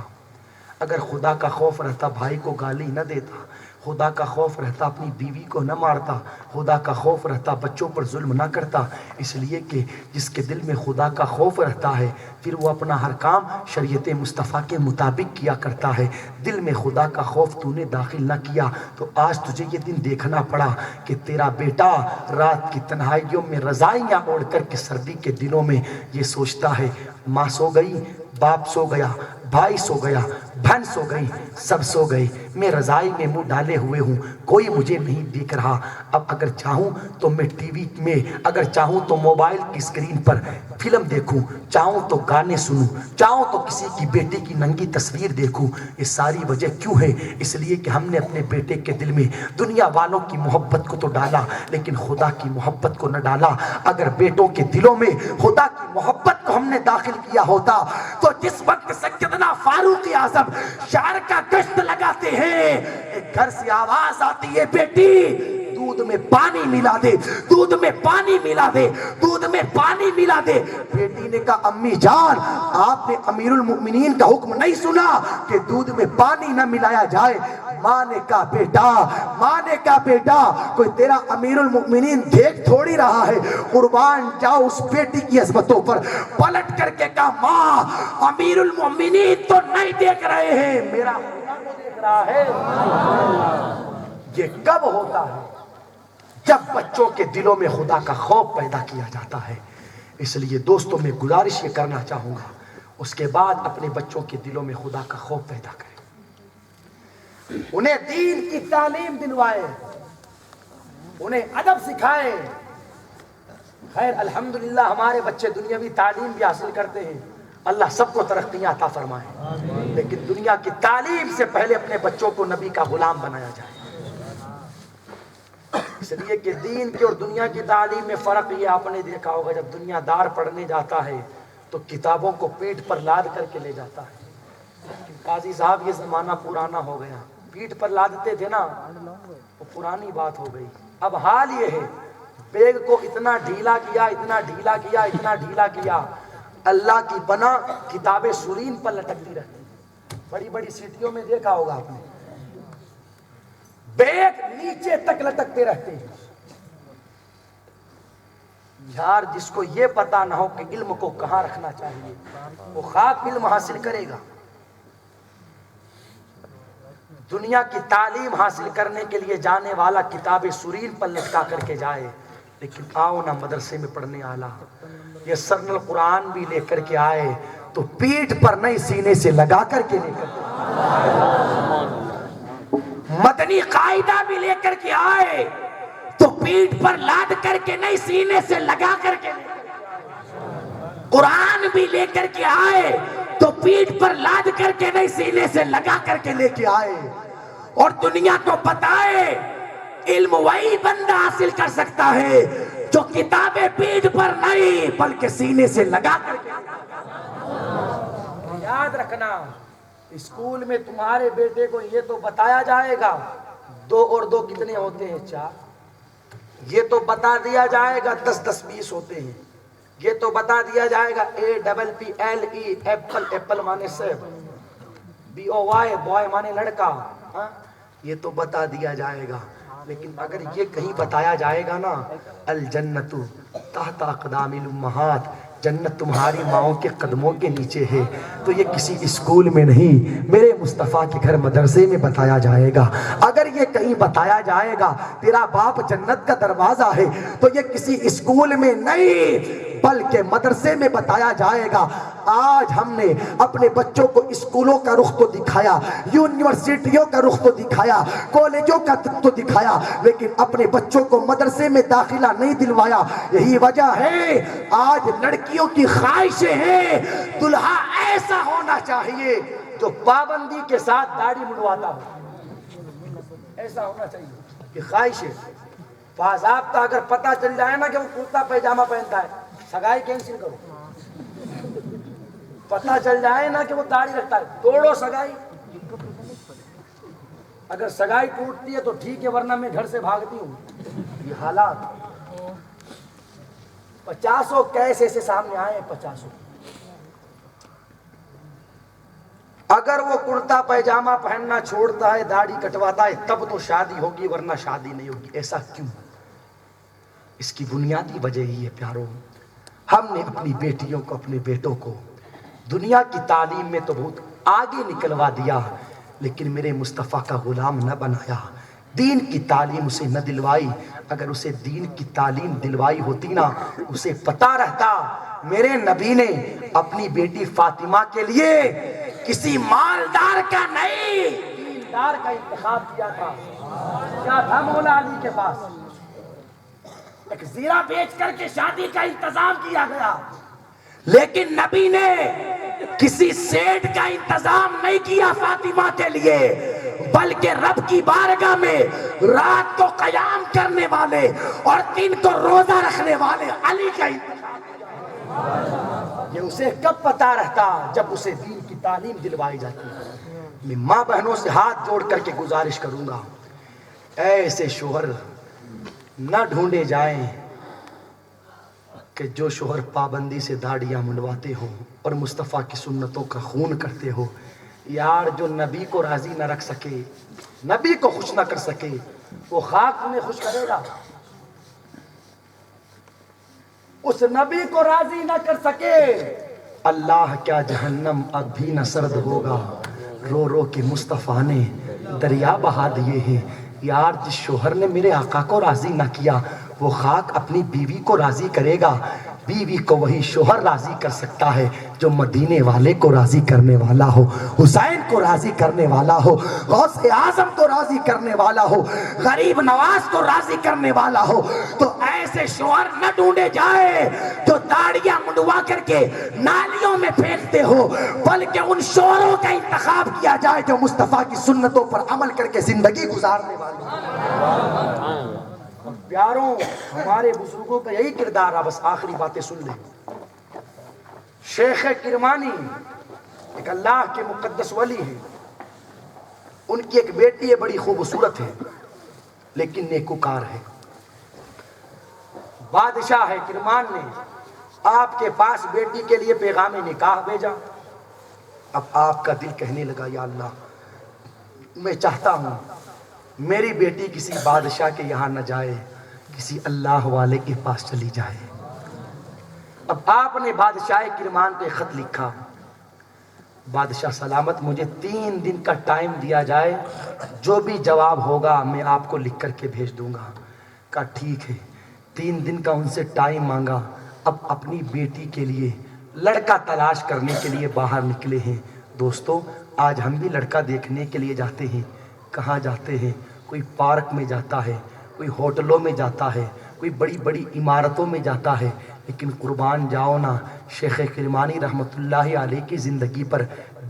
اگر خدا کا خوف رہتا بھائی کو گالی نہ دیتا. خدا کا خوف رہتا اپنی بیوی کو نہ مارتا. خدا کا خوف رہتا بچوں پر ظلم نہ کرتا. اس لیے کہ جس کے دل میں خدا کا خوف رہتا ہے پھر وہ اپنا ہر کام شریعت مصطفیٰ کے مطابق کیا کرتا ہے. دل میں خدا کا خوف تو نے داخل نہ کیا تو آج تجھے یہ دن دیکھنا پڑا کہ تیرا بیٹا رات کی تنہائیوں میں رضائیاں اوڑھ کر کے سردی کے دنوں میں یہ سوچتا ہے ماں سو گئی، باپ سو گیا، بھائی سو گیا، بہن سو گئی، سب سو گئے، میں رضائی میں منہ ڈالے ہوئے ہوں، کوئی مجھے نہیں دیکھ رہا. اب اگر چاہوں تو میں ٹی وی میں، اگر چاہوں تو موبائل کی اسکرین پر فلم دیکھوں، چاہوں تو گانے سنوں، چاہوں تو کسی کی بیٹی کی ننگی تصویر دیکھوں. یہ ساری وجہ کیوں ہے؟ اس لیے کہ ہم نے اپنے بیٹے کے دل میں دنیا والوں کی محبت کو تو ڈالا لیکن خدا کی محبت کو نہ ڈالا. اگر بیٹوں کے دلوں میں خدا کی محبت کو ہم نے داخل کیا ہوتا تو جس وقت سیدنا فاروق اعظم شہر کا گشت لگاتے ہیں ایک گھر سے آواز آتی ہے بیٹی دودھ میں پانی ملا دے، دودھ میں پانی ملا دے، دودھ میں پانی ملا دے. بیٹی نے کہا امی جان آپ نے امیر المؤمنین کا حکم نہیں سنا کہ دودھ میں پانی نہ ملایا جائے. ماں نے کہا بیٹا، ماں نے کہا بیٹا کوئی تیرا امیر المؤمنین دیکھ تھوڑی رہا ہے. قربان جاؤ اس بیٹی کی عظمتوں پر. پلٹ کر کے کہا ماں امیر المؤمنین تو نہیں دیکھ رہے ہیں، میرا خدا کو دیکھ رہا ہے. یہ کب ہوتا ہے؟ جب بچوں کے دلوں میں خدا کا خوف پیدا کیا جاتا ہے. اس لیے دوستوں میں گزارش یہ کرنا چاہوں گا اس کے بعد اپنے بچوں کے دلوں میں خدا کا خوف پیدا کریں، انہیں دین کی تعلیم دلوائے، انہیں ادب سکھائے. خیر الحمدللہ ہمارے بچے دنیاوی تعلیم بھی حاصل کرتے ہیں، اللہ سب کو ترقیاں عطا فرمائے، لیکن دنیا کی تعلیم سے پہلے اپنے بچوں کو نبی کا غلام بنایا جائے. اس لیے کہ دین کی اور دنیا کی تعلیم میں فرق یہ آپ نے دیکھا ہوگا، جب دنیا دار پڑھنے جاتا ہے تو کتابوں کو پیٹھ پر لاد کر کے لے جاتا ہے. قاضی صاحب یہ زمانہ پرانا ہو گیا، پیٹھ پر لادتے تھے نا وہ پرانی بات ہو گئی. اب حال یہ ہے بیگ کو اتنا ڈھیلا کیا، اتنا ڈھیلا کیا، اتنا ڈھیلا کیا، اللہ کی بنا کتابیں سرین پر لٹکتی رہتی. بڑی بڑی سٹیوں میں دیکھا ہوگا آپ نے بیگ نیچے تک لٹکتے رہتے ہیں. یار جس کو یہ پتا نہ ہو کہ علم کو کہاں رکھنا چاہیے وہ خاک علم حاصل کرے گا. دنیا کی تعلیم حاصل کرنے کے لیے جانے والا کتابیں سرین پر لٹکا کر کے جائے، لیکن آؤ نہ مدرسے میں پڑھنے آلا یہ سرن القرآن بھی لے کر کے آئے تو پیٹھ پر نہیں سینے سے لگا کر کے لے کر مدنی قاعدہ بھی لے کر کے آئے تو پیٹھ پر لاد کر کے نہیں سینے سے لگا کر کے لے کر کے قرآن بھی لے کر کے آئے تو پیٹھ پر لاد کر کے نہیں سینے سے لگا کر کے لے کے آئے. اور دنیا کو بتائے علم وہی بندہ حاصل کر سکتا ہے جو کتابیں پیٹھ پر نہیں بلکہ سینے سے لگا کر کے. یاد رکھنا اسکول میں تمہارے بیٹے کو یہ تو بتایا جائے گا 2 اور 2 کتنے ہوتے ہیں 4، یہ تو بتا دیا جائے گا 10 10 20 ہوتے ہیں، یہ تو بتا دیا جائے گا APPLE ایپل، ایپل مانے سیب، BOY بوائے مانے لڑکا، یہ تو بتا دیا جائے گا. لیکن اگر یہ کہیں بتایا جائے گا نا الجنت تحت اقدام الامہات، جنت تمہاری ماؤں کے قدموں کے نیچے ہے، تو یہ کسی اسکول میں نہیں میرے مصطفیٰ کے گھر مدرسے میں بتایا جائے گا. اگر یہ کہیں بتایا جائے گا تیرا باپ جنت کا دروازہ ہے تو یہ کسی اسکول میں نہیں بلکہ مدرسے میں بتایا جائے گا. آج ہم نے اپنے بچوں کو اسکولوں کا رخ تو دکھایا، یونیورسٹیوں کا رخ تو دکھایا، کالجوں کا تو دکھایا، لیکن اپنے بچوں کو مدرسے میں داخلہ نہیں دلوایا. یہی وجہ ہے آج لڑکیوں کی خواہشیں ہیں دلہا ایسا ہونا چاہیے جو پابندی کے ساتھ داڑھی منڈواتا ہو، ایسا ہونا چاہیے. یہ خواہش ہے. باضابطہ اگر پتہ چل جائے نا کہ وہ کرتا پیجامہ پہنتا ہے، سگائی کینسل کرو. پتہ چل جائے نا کہ وہ داڑھی رکھتا ہے، توڑو سگائی. اگر سگائی ٹوٹتی ہے تو ٹھیک ہے، ورنہ میں گھر سے بھاگتی ہوں. یہ حالات 50 کیس ایسے سامنے آئے ہیں. 50 اگر وہ کرتا پیجامہ پہننا چھوڑتا ہے، داڑھی کٹواتا ہے، تب تو شادی ہوگی، ورنہ شادی نہیں ہوگی. ایسا کیوں؟ اس کی بنیادی وجہ یہ ہے پیاروں، ہم نے اپنی بیٹیوں کو، اپنے بیٹوں کو دنیا کی تعلیم میں تو بہت آگے نکلوا دیا، لیکن میرے مصطفیٰ کا غلام نہ بنایا. دین کی تعلیم اسے نہ دلوائی. اگر اسے دین کی تعلیم دلوائی ہوتی نا، اسے پتہ رہتا میرے نبی نے اپنی بیٹی فاطمہ کے لیے کسی مالدار کا نہیں، دیندار کا انتخاب کیا تھا. کیا تھا مولا علی کے پاس؟ ایک زیرہ بیچ کر کے شادی کا انتظام کیا گیا، لیکن نبی نے کسی سیٹ کا انتظام نہیں کیا فاطمہ کے لیے، بلکہ رب کی بارگاہ میں رات کو قیام کرنے والے اور دن کو روزہ رکھنے والے علی کا انتخاب کیا. یہ اسے کب پتا رہتا؟ جب اسے دین کی تعلیم دلوائی جاتی. میں ماں بہنوں سے ہاتھ جوڑ کر کے گزارش کروں گا، ایسے شوہر نہ ڈھونڈے جائیں کہ جو شوہر پابندی سے داڑیاں منڈواتے ہو اور مصطفیٰ کی سنتوں کا خون کرتے ہو. یار جو نبی کو راضی نہ رکھ سکے، نبی کو خوش نہ کر سکے، وہ خاک میں خوش کرے گا. اس نبی کو راضی نہ کر سکے، اللہ کیا جہنم اب بھی نہ سرد ہوگا. رو رو کے مصطفیٰ نے دریا بہا دیے ہیں. یار جس شوہر نے میرے آقا کو راضی نہ کیا، وہ خاک اپنی بیوی کو راضی کرے گا. بیوی کو وہی شوہر راضی کر سکتا ہے جو مدینے والے کو راضی کرنے والا ہو، حسین کو راضی کرنے والا ہو، غوث اعظم کو راضی کرنے والا ہو، غریب نواز کو راضی کرنے والا ہو. تو ایسے شوہر نہ ڈھونڈے جائے جو داڑیاں منڈوا کر کے نالیوں میں پھینکتے ہو، بلکہ ان شوہروں کا انتخاب کیا جائے جو مصطفیٰ کی سنتوں پر عمل کر کے زندگی گزارنے والے. پیاروں، ہمارے بزرگوں کا یہی کردار ہے. بس آخری باتیں سن لیں. شیخ کرمانی ایک اللہ کے مقدس ولی ہیں. ان کی ایک بیٹی ہے، بڑی خوبصورت ہے لیکن نیکوکار ہے. بادشاہ ہے کرمان نے آپ کے پاس بیٹی کے لیے پیغام نکاح بھیجا. اب آپ کا دل کہنے لگا یا اللہ، میں چاہتا ہوں میری بیٹی کسی بادشاہ کے یہاں نہ جائے، کسی اللہ والے کے پاس چلی جائے. اب آپ نے بادشاہ کرمان کو خط لکھا، بادشاہ سلامت مجھے 3 دن کا ٹائم دیا جائے، جو بھی جواب ہوگا میں آپ کو لکھ کر کے بھیج دوں گا. کہا ٹھیک ہے. 3 دن کا ان سے ٹائم مانگا. اب اپنی بیٹی کے لیے لڑکا تلاش کرنے کے لیے باہر نکلے ہیں. دوستو، آج ہم بھی لڑکا دیکھنے کے لیے جاتے ہیں. کہاں جاتے ہیں؟ کوئی پارک میں جاتا ہے، کوئی ہوٹلوں میں جاتا ہے، کوئی بڑی بڑی عمارتوں میں جاتا ہے. لیکن قربان جاؤ نا، شیخ کرمانی رحمت اللہ علیہ کی زندگی پر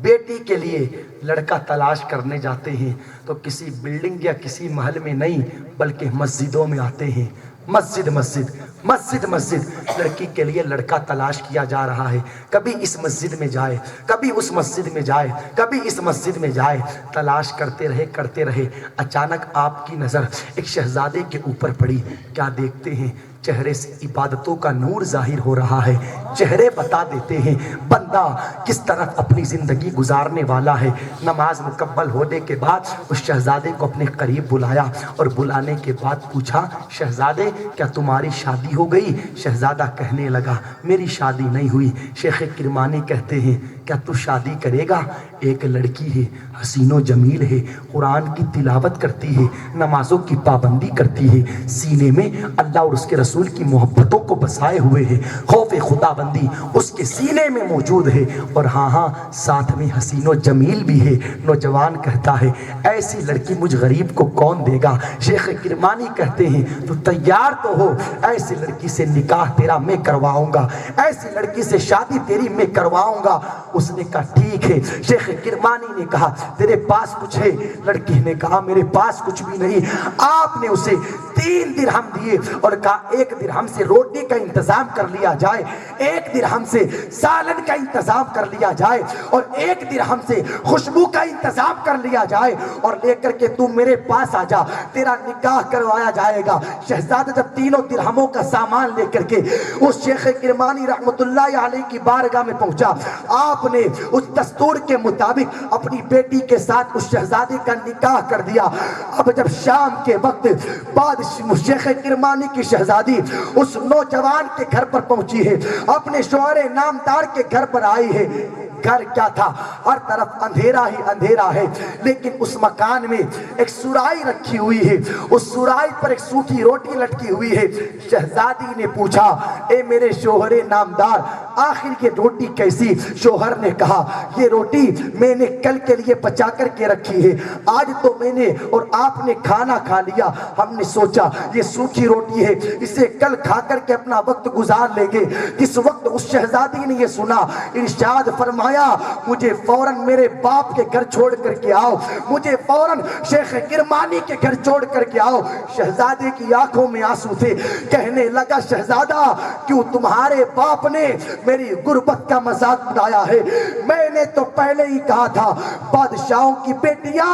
بیٹی کے لیے لڑکا تلاش کرنے جاتے ہیں تو کسی بلڈنگ یا کسی محل میں نہیں، بلکہ مسجدوں میں آتے ہیں. مسجد مسجد مسجد مسجد لڑکی کے لیے لڑکا تلاش کیا جا رہا ہے. کبھی اس مسجد میں جائے، کبھی اس مسجد میں جائے، کبھی اس مسجد میں جائے. تلاش کرتے رہے. اچانک آپ کی نظر ایک شہزادے کے اوپر پڑی. کیا دیکھتے ہیں؟ چہرے سے عبادتوں کا نور ظاہر ہو رہا ہے. چہرے بتا دیتے ہیں بندہ کس طرح اپنی زندگی گزارنے والا ہے. نماز مکمل ہونے کے بعد اس شہزادے کو اپنے قریب بلایا اور بلانے کے بعد پوچھا، شہزادے کیا تمہاری شادی ہو گئی؟ شہزادہ کہنے لگا میری شادی نہیں ہوئی. شیخ کرمانی کہتے ہیں کیا تو شادی کرے گا؟ ایک لڑکی ہے، حسین و جمیل ہے، قرآن کی تلاوت کرتی ہے، نمازوں کی پابندی کرتی ہے، سینے میں اللہ اور اس کے رسول کی محبتوں کو بسائے ہوئے ہے، خوف خدا بندی اس کے سینے میں موجود ہے، اور ہاں ساتھ میں حسین و جمیل بھی ہے. نوجوان کہتا ہے ایسی لڑکی مجھ غریب کو کون دے گا؟ شیخ کرمانی کہتے ہیں تو تیار تو ہو، ایسی لڑکی سے نکاح تیرا میں کرواؤں گا، ایسی لڑکی سے شادی تیری میں کرواؤں گا. اس نے کہا ٹھیک ہے. شیخ کرمانی نے کہا تیرے پاس کچھ ہے؟ لڑکی نے کہا میرے پاس کچھ بھی نہیں. آپ نے اسے 3 درہم دیے اور کہا 1 درہم سے روٹی کا انتظام کر لیا جائے, 1 درہم سے سالن کا انتظام کر لیا جائے, اور 1 درہم سے خوشبو کا انتظام کر لیا جائے, اور لے کر کے تو میرے پاس آ جا, تیرا نکاح کروایا جائے گا. شہزادہ جب 3 درہموں کا سامان لے کر کے اس شیخ کرمانی رحمت اللہ علیہ کی بارگاہ میں پہنچا, آپ نے اس دستور کے مطابق اپنی بیٹی کے ساتھ اس شہزادے کا نکاح کر دیا. اب جب شام کے وقت بعد شیخ کرمانی کی شہزادی اس نوجوان کے گھر پر پہنچی ہے, اپنے شوہر نامدار کے گھر پر آئی ہے. گھر کیا تھا, ہر طرف اندھیرا ہی اندھیرا ہے, لیکن اس مکان میں ایک سرائی رکھی ہوئی ہے, اس سرائی پر ایک سوکھی روٹی لٹکی ہوئی ہے. شہزادی نے پوچھا اے میرے شوہر نامدار آخر یہ روٹی کیسی؟ شوہر نے کہا یہ روٹی میں نے کل کے لیے بچا کر کے رکھی ہے, آج تو میں نے اور آپ نے کھانا کھا لیا, ہم نے سوچا یہ سوکھی روٹی ہے اسے کل کھا کر کے اپنا وقت گزار لیں گے. کس وقت اس شہزادی نے یہ سنا, ارشاد فرمایا مجھے فوراً میرے باپ کے گھر چھوڑ کر کے آؤ, مجھے فوراً شیخ کرمانی کے گھر چھوڑ کر کے آؤ. شہزادے کی آنکھوں میں آنسو تھے, کہنے لگا شہزادہ کیوں تمہارے باپ نے میری غربت کا مذاق اڑایا ہے؟ میں نے تو پہلے ہی کہا تھا بادشاہوں کی بیٹیاں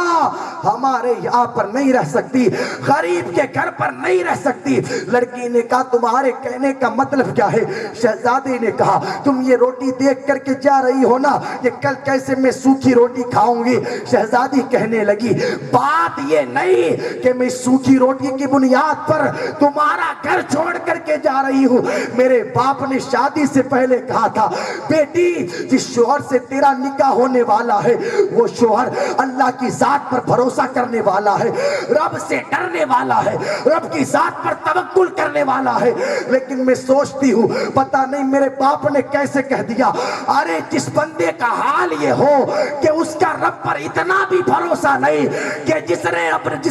ہمارے یہاں پر نہیں رہ سکتی, غریب کے گھر پر نہیں رہ سکتی. لڑکی نے کہا تمہارے کہنے کا مطلب کیا ہے؟ شہزادے نے کہا تم یہ روٹی دیکھ کر کے جا رہی ہو نا, یہ کل کیسے میں سوکھی روٹی کھاؤں گی؟ شہزادی کہنے لگی بات یہ نہیں کہ میں سوکھی روٹی کی بنیاد پر تمہارا گھر چھوڑ کر کے جا رہی ہوں. میرے باپ نے شادی سے پہلے کہا تھا بیٹی جس شوہر سے تیرا نکاح ہونے والا ہے وہ شوہر اللہ کی ذات پر بھروسہ کرنے والا ہے, رب سے ڈرنے والا ہے, رب کی ذات پر توکل کرنے والا ہے. لیکن میں سوچتی ہوں پتہ نہیں میرے باپ نے کیسے کہہ دیا, ارے جس بندے کا حال یہ ہو کہ اس کا رب پر اتنا بھی بھروسہ نہیں کہ جس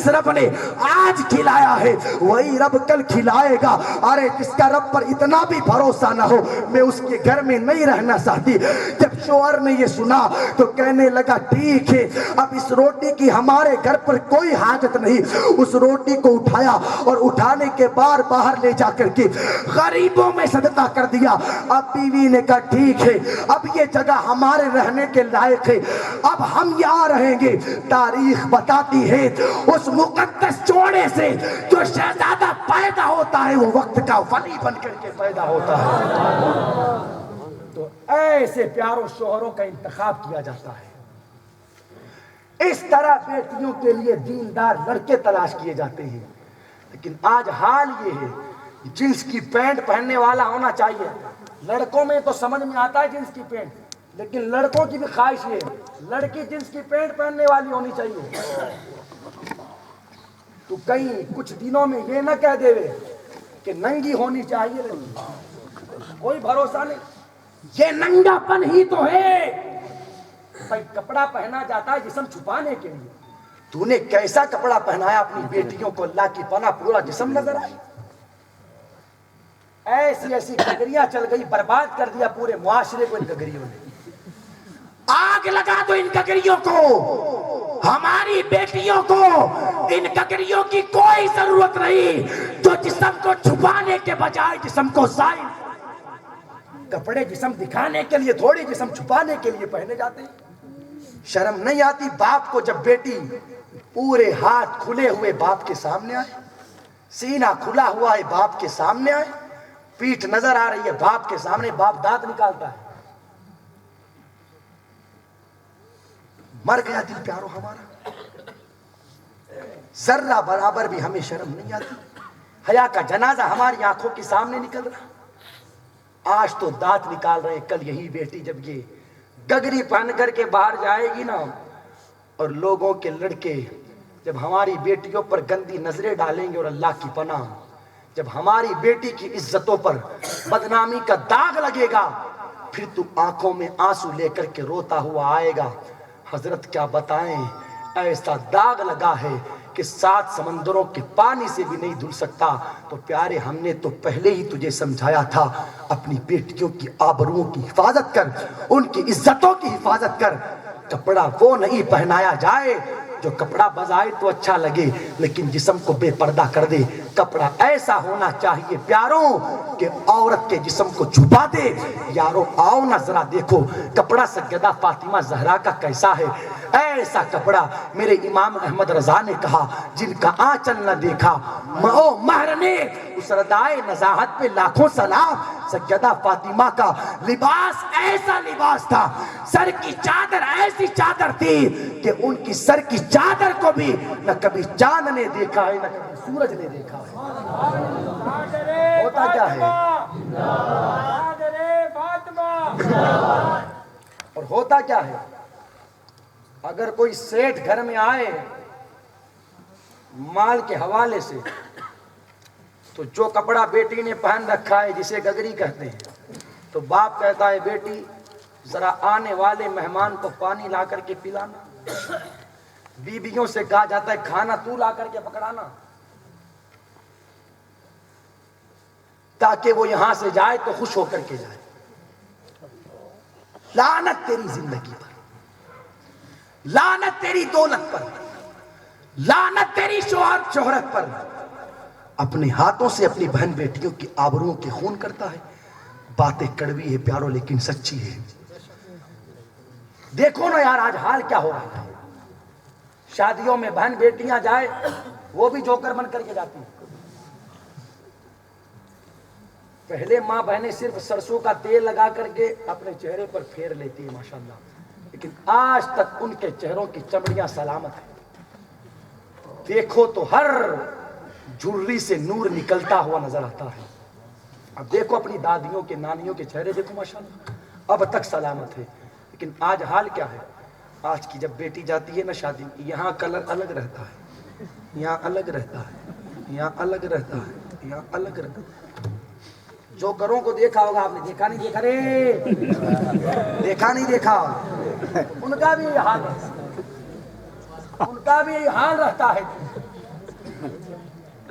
رب نے آج کھلایا ہے وہی رب کل کھلائے گا, ارے جس کا رب پر اتنا بھی بھروسہ نہ ہو میں اس کے گھر میں نہیں رہنا چاہتی. جب شوہر نے یہ سنا تو کہنے لگا ٹھیک ہے اب اس روٹی کی ہمارے گھر پر کوئی حاجت نہیں. اس روٹی کو اٹھایا اور اٹھانے کے بعد باہر لے جا کر کے غریبوں میں صدقہ کر دیا. اب بیوی نے کہا ٹھیک ہے اب یہ جگہ ہمارے رہنے کے لائق ہے, اب ہم یہاں رہیں گے. تاریخ بتاتی ہے اس مقدس جوڑے سے جو شہزادہ پیدا ہوتا ہے وہ وقت کا ولی بن کر کے پیدا ہوتا ہے. تو ایسے پیاروں شوہروں کا انتخاب کیا جاتا ہے. اس طرح بیٹیوں کے لیے دیندار لڑکے تلاش کیے جاتے ہیں. لیکن آج حال یہ ہے جنس کی پینٹ پہننے والا ہونا چاہیے. لڑکوں میں تو سمجھ میں آتا ہے جنس کی پینٹ, لیکن لڑکوں کی بھی خواہش ہے لڑکی جنس کی پینٹ پہننے والی ہونی چاہیے. تو کہیں کچھ دنوں میں یہ نہ کہہ دے کہ ننگی ہونی چاہیے لڑکی, کوئی بھروسہ نہیں. یہ ننگا پن ہی تو ہے بھائی, کپڑا پہنا جاتا ہے جسم چھپانے کے لیے. تو نے کیسا کپڑا پہنایا اپنی بیٹیوں کو, اللہ کی پناہ پورا جسم نظر آئی. ایسی ایسی گگریاں چل گئی, برباد کر دیا پورے معاشرے کو ان گگریوں نے. آگ لگا دو ان گگریوں کو, ہماری بیٹیوں کو ان گگریوں کی کوئی ضرورت نہیں جو جسم کو چھپانے کے بجائے جسم کو ظاہر. کپڑے جسم دکھانے کے لیے تھوڑی, جسم چھپانے کے لیے پہنے جاتے ہیں. شرم نہیں آتی باپ کو جب بیٹی پورے ہاتھ کھلے ہوئے باپ کے سامنے آئے, سینہ کھلا ہوا ہے باپ کے سامنے آئے, پیٹھ نظر آ رہی ہے باپ کے سامنے, باپ دانت نکالتا ہے. مر گیا دل پیارو ہمارا, ذرہ برابر بھی ہمیں شرم نہیں آتی. حیا کا جنازہ ہماری آنکھوں کے سامنے نکل رہا. آج تو دانت نکال رہے, کل یہی بیٹی جب یہ گگری پہن کر کے باہر جائے گی نا, اور لوگوں کے لڑکے جب ہماری بیٹیوں پر گندی نظریں ڈالیں گے, اور اللہ کی پناہ جب ہماری بیٹی کی عزتوں پر بدنامی کا داغ لگے گا, پھر تو آنکھوں میں آنسو لے کر کے روتا ہوا آئے گا. حضرت کیا بتائیں, ایسا داغ لگا ہے کہ 7 سمندروں کے پانی سے بھی نہیں دھل سکتا، تو پیارے ہم نے تو پہلے ہی تجھے سمجھایا تھا اپنی بیٹیوں کی آبروؤں کی حفاظت کر، ان کی عزتوں کی حفاظت کر۔ کپڑا وہ نہیں پہنایا جائے جو کپڑا بظاہر تو اچھا لگے لیکن جسم کو بے پردہ کر دے۔ کپڑا ایسا ہونا چاہیے پیاروں کہ عورت کے جسم کو چھپا دے۔ یارو آؤ نہ ذرا دیکھو کپڑا سیدہ فاطمہ زہرا کا کیسا ہے۔ ایسا کپڑا میرے امام احمد رضا نے کہا جن کا آنچل نہ دیکھا مہو مہر نے، اس ردائے نزاہت پہ لاکھوں سلام۔ سیدہ فاطمہ کا لباس ایسا لباس تھا، سر کی چادر ایسی چادر تھی کہ ان کی سر کی چادر کو بھی نہ کبھی چاند نے دیکھا ہے نہ کبھی سورج نے دیکھا ہے۔ ہوتا کیا ہے اور ہوتا کیا ہے، اگر کوئی سیٹھ گھر میں آئے مال کے حوالے سے تو جو کپڑا بیٹی نے پہن رکھا ہے جسے گگری کہتے ہیں، تو باپ کہتا ہے بیٹی ذرا آنے والے مہمان کو پانی لا کر کے پلانا۔ بیویوں سے کہا جاتا ہے کھانا تو لا کر کے پکڑانا، تاکہ وہ یہاں سے جائے تو خوش ہو کر کے جائے۔ لعنت تیری زندگی پر، لعنت تیری دولت پر، لعنت تیری شہرت پر۔ اپنے ہاتھوں سے اپنی بہن بیٹیوں کی آبروؤں کے خون کرتا ہے۔ باتیں کڑوی ہے پیاروں لیکن سچی ہے۔ دیکھو نا یار آج حال کیا ہو رہا ہے، شادیوں میں بہن بیٹیاں جائے وہ بھی جوکر بن کر کے جاتی ہیں۔ پہلے ماں بہنیں صرف سرسوں کا تیل لگا کر کے اپنے چہرے پر پھیر لیتی ہیں ماشاءاللہ، لیکن آج تک ان کے چہروں کی چمڑیاں سلامت ہیں۔ دیکھو تو ہر جھرری سے نور نکلتا ہوا نظر آتا ہے۔ اب دیکھو اپنی دادیوں کے نانیوں کے چہرے دیکھو ماشاءاللہ اب تک سلامت ہے، لیکن آج حال کیا ہے، آج کی جب بیٹی جاتی ہے نا شادی، یہاں کلر الگ رہتا ہے، یہاں الگ رہتا ہے، یہاں الگ رہتا ہے، یہاں الگ رہتا ہے۔ جو گھروں کو دیکھا ہوگا آپ نے، دیکھا نہیں دیکھا رے، دیکھا نہیں دیکھا، ان کا بھی یہ حال ہے، ان کا بھی یہ حال رہتا ہے۔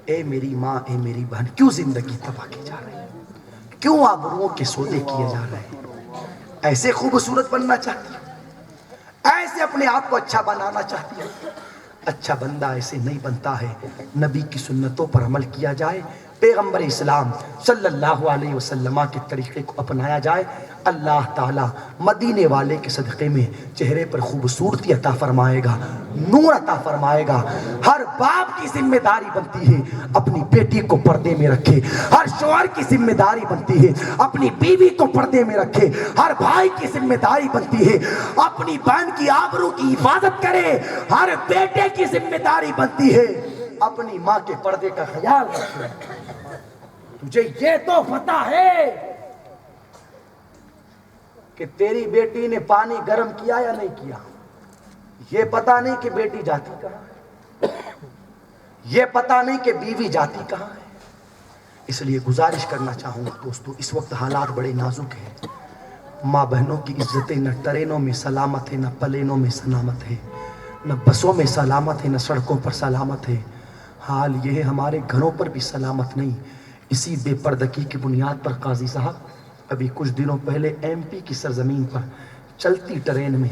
اے میری ماں، اے میری بہن، کیوں زندگی تباہ کی جا رہی ہے، کیوں آبروؤں کے سودے کیے جا رہے ہیں؟ ایسے خوبصورت بننا چاہتی ہے، ایسے اپنے آپ کو اچھا بنانا چاہتی ہے۔ اچھا بندہ ایسے نہیں بنتا ہے، نبی کی سنتوں پر عمل کیا جائے، پیغمبر اسلام صلی اللہ علیہ وسلم کے طریقے کو اپنایا جائے، اللہ تعالیٰ مدینے والے کے صدقے میں چہرے پر خوبصورتی عطا فرمائے گا، نور عطا فرمائے گا۔ ہر باپ کی ذمہ داری بنتی ہے اپنی بیٹی کو پردے میں رکھے، ہر شوہر کی ذمہ داری بنتی ہے اپنی بیوی کو پردے میں رکھے، ہر بھائی کی ذمہ داری بنتی ہے اپنی بہن کی آبرو کی حفاظت کرے، ہر بیٹے کی ذمہ داری بنتی ہے اپنی ماں کے پردے کا خیال رکھے۔ تجھے یہ تو پتا ہے کہ تیری بیٹی نے پانی گرم کیا یا نہیں کیا، یہ پتا نہیں کہ بیٹی جاتی کہاں ہے، یہ پتا نہیں کہ بیوی جاتی کہاں ہے۔ اس لیے گزارش کرنا چاہوں گا دوستو، اس وقت حالات بڑے نازک ہیں، ماں بہنوں کی عزتیں نہ ٹرینوں میں سلامت ہے، نہ پلینوں میں سلامت ہے، نہ بسوں میں سلامت ہے، نہ سڑکوں پر سلامت ہے۔ حال یہ ہے ہمارے گھروں پر بھی سلامت نہیں۔ اسی بے پردگی کی بنیاد پر قاضی صاحب ابھی کچھ دنوں پہلے ایم پی کی سرزمین پر چلتی ٹرین میں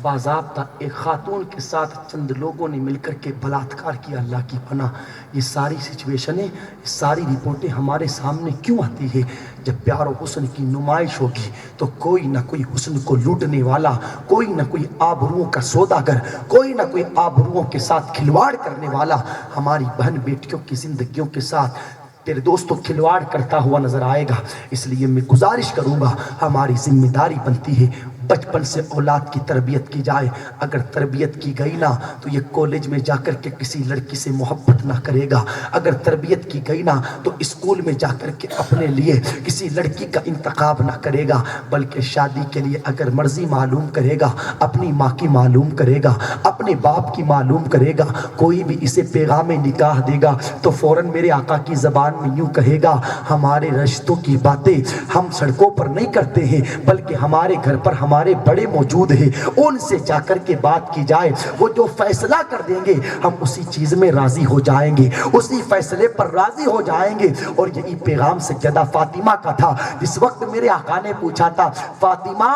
باضابطہ ایک خاتون کے ساتھ چند لوگوں نے مل کر کے بلااتکار کیا۔ اللہ کی پناہ، یہ ساری سچویشنیں، یہ ساری رپورٹیں ہمارے سامنے کیوں آتی ہے؟ جب پیار و حسن کی نمائش ہوگی تو کوئی نہ کوئی حسن کو لوٹنے والا، کوئی نہ کوئی آبروؤں کا سوداگر، کوئی نہ کوئی آبروؤں کے ساتھ کھلواڑ کرنے والا ہماری بہن بیٹیوں کی زندگیوں کے ساتھ تیرے دوستوں کھلواڑ کرتا ہوا نظر آئے گا۔ اس لیے میں گزارش کروں گا، ہماری ذمہ داری بنتی ہے بچپن سے اولاد کی تربیت کی جائے۔ اگر تربیت کی گئی نا تو یہ کالج میں جا کر کے کسی لڑکی سے محبت نہ کرے گا، اگر تربیت کی گئی نا تو اسکول میں جا کر کے اپنے لیے کسی لڑکی کا انتخاب نہ کرے گا، بلکہ شادی کے لیے اگر مرضی معلوم کرے گا اپنی ماں کی معلوم کرے گا، اپنے باپ کی معلوم کرے گا۔ کوئی بھی اسے پیغام نکاح دے گا تو فوراً میرے آقا کی زبان میں یوں کہے گا، ہمارے رشتوں کی باتیں ہم سڑکوں پر نہیں کرتے ہیں، بلکہ ہمارے گھر پر ہمارے ہمارے بڑے موجود ہیں، ان سے جا کر کے بات کی جائے، وہ جو فیصلہ کر دیں گے ہم اسی چیز میں راضی ہو جائیں گے، اسی فیصلے پر راضی ہو جائیں گے۔ اور یہی پیغام سیدہ فاطمہ کا تھا۔ جس وقت میرے آقا نے پوچھا تھا فاطمہ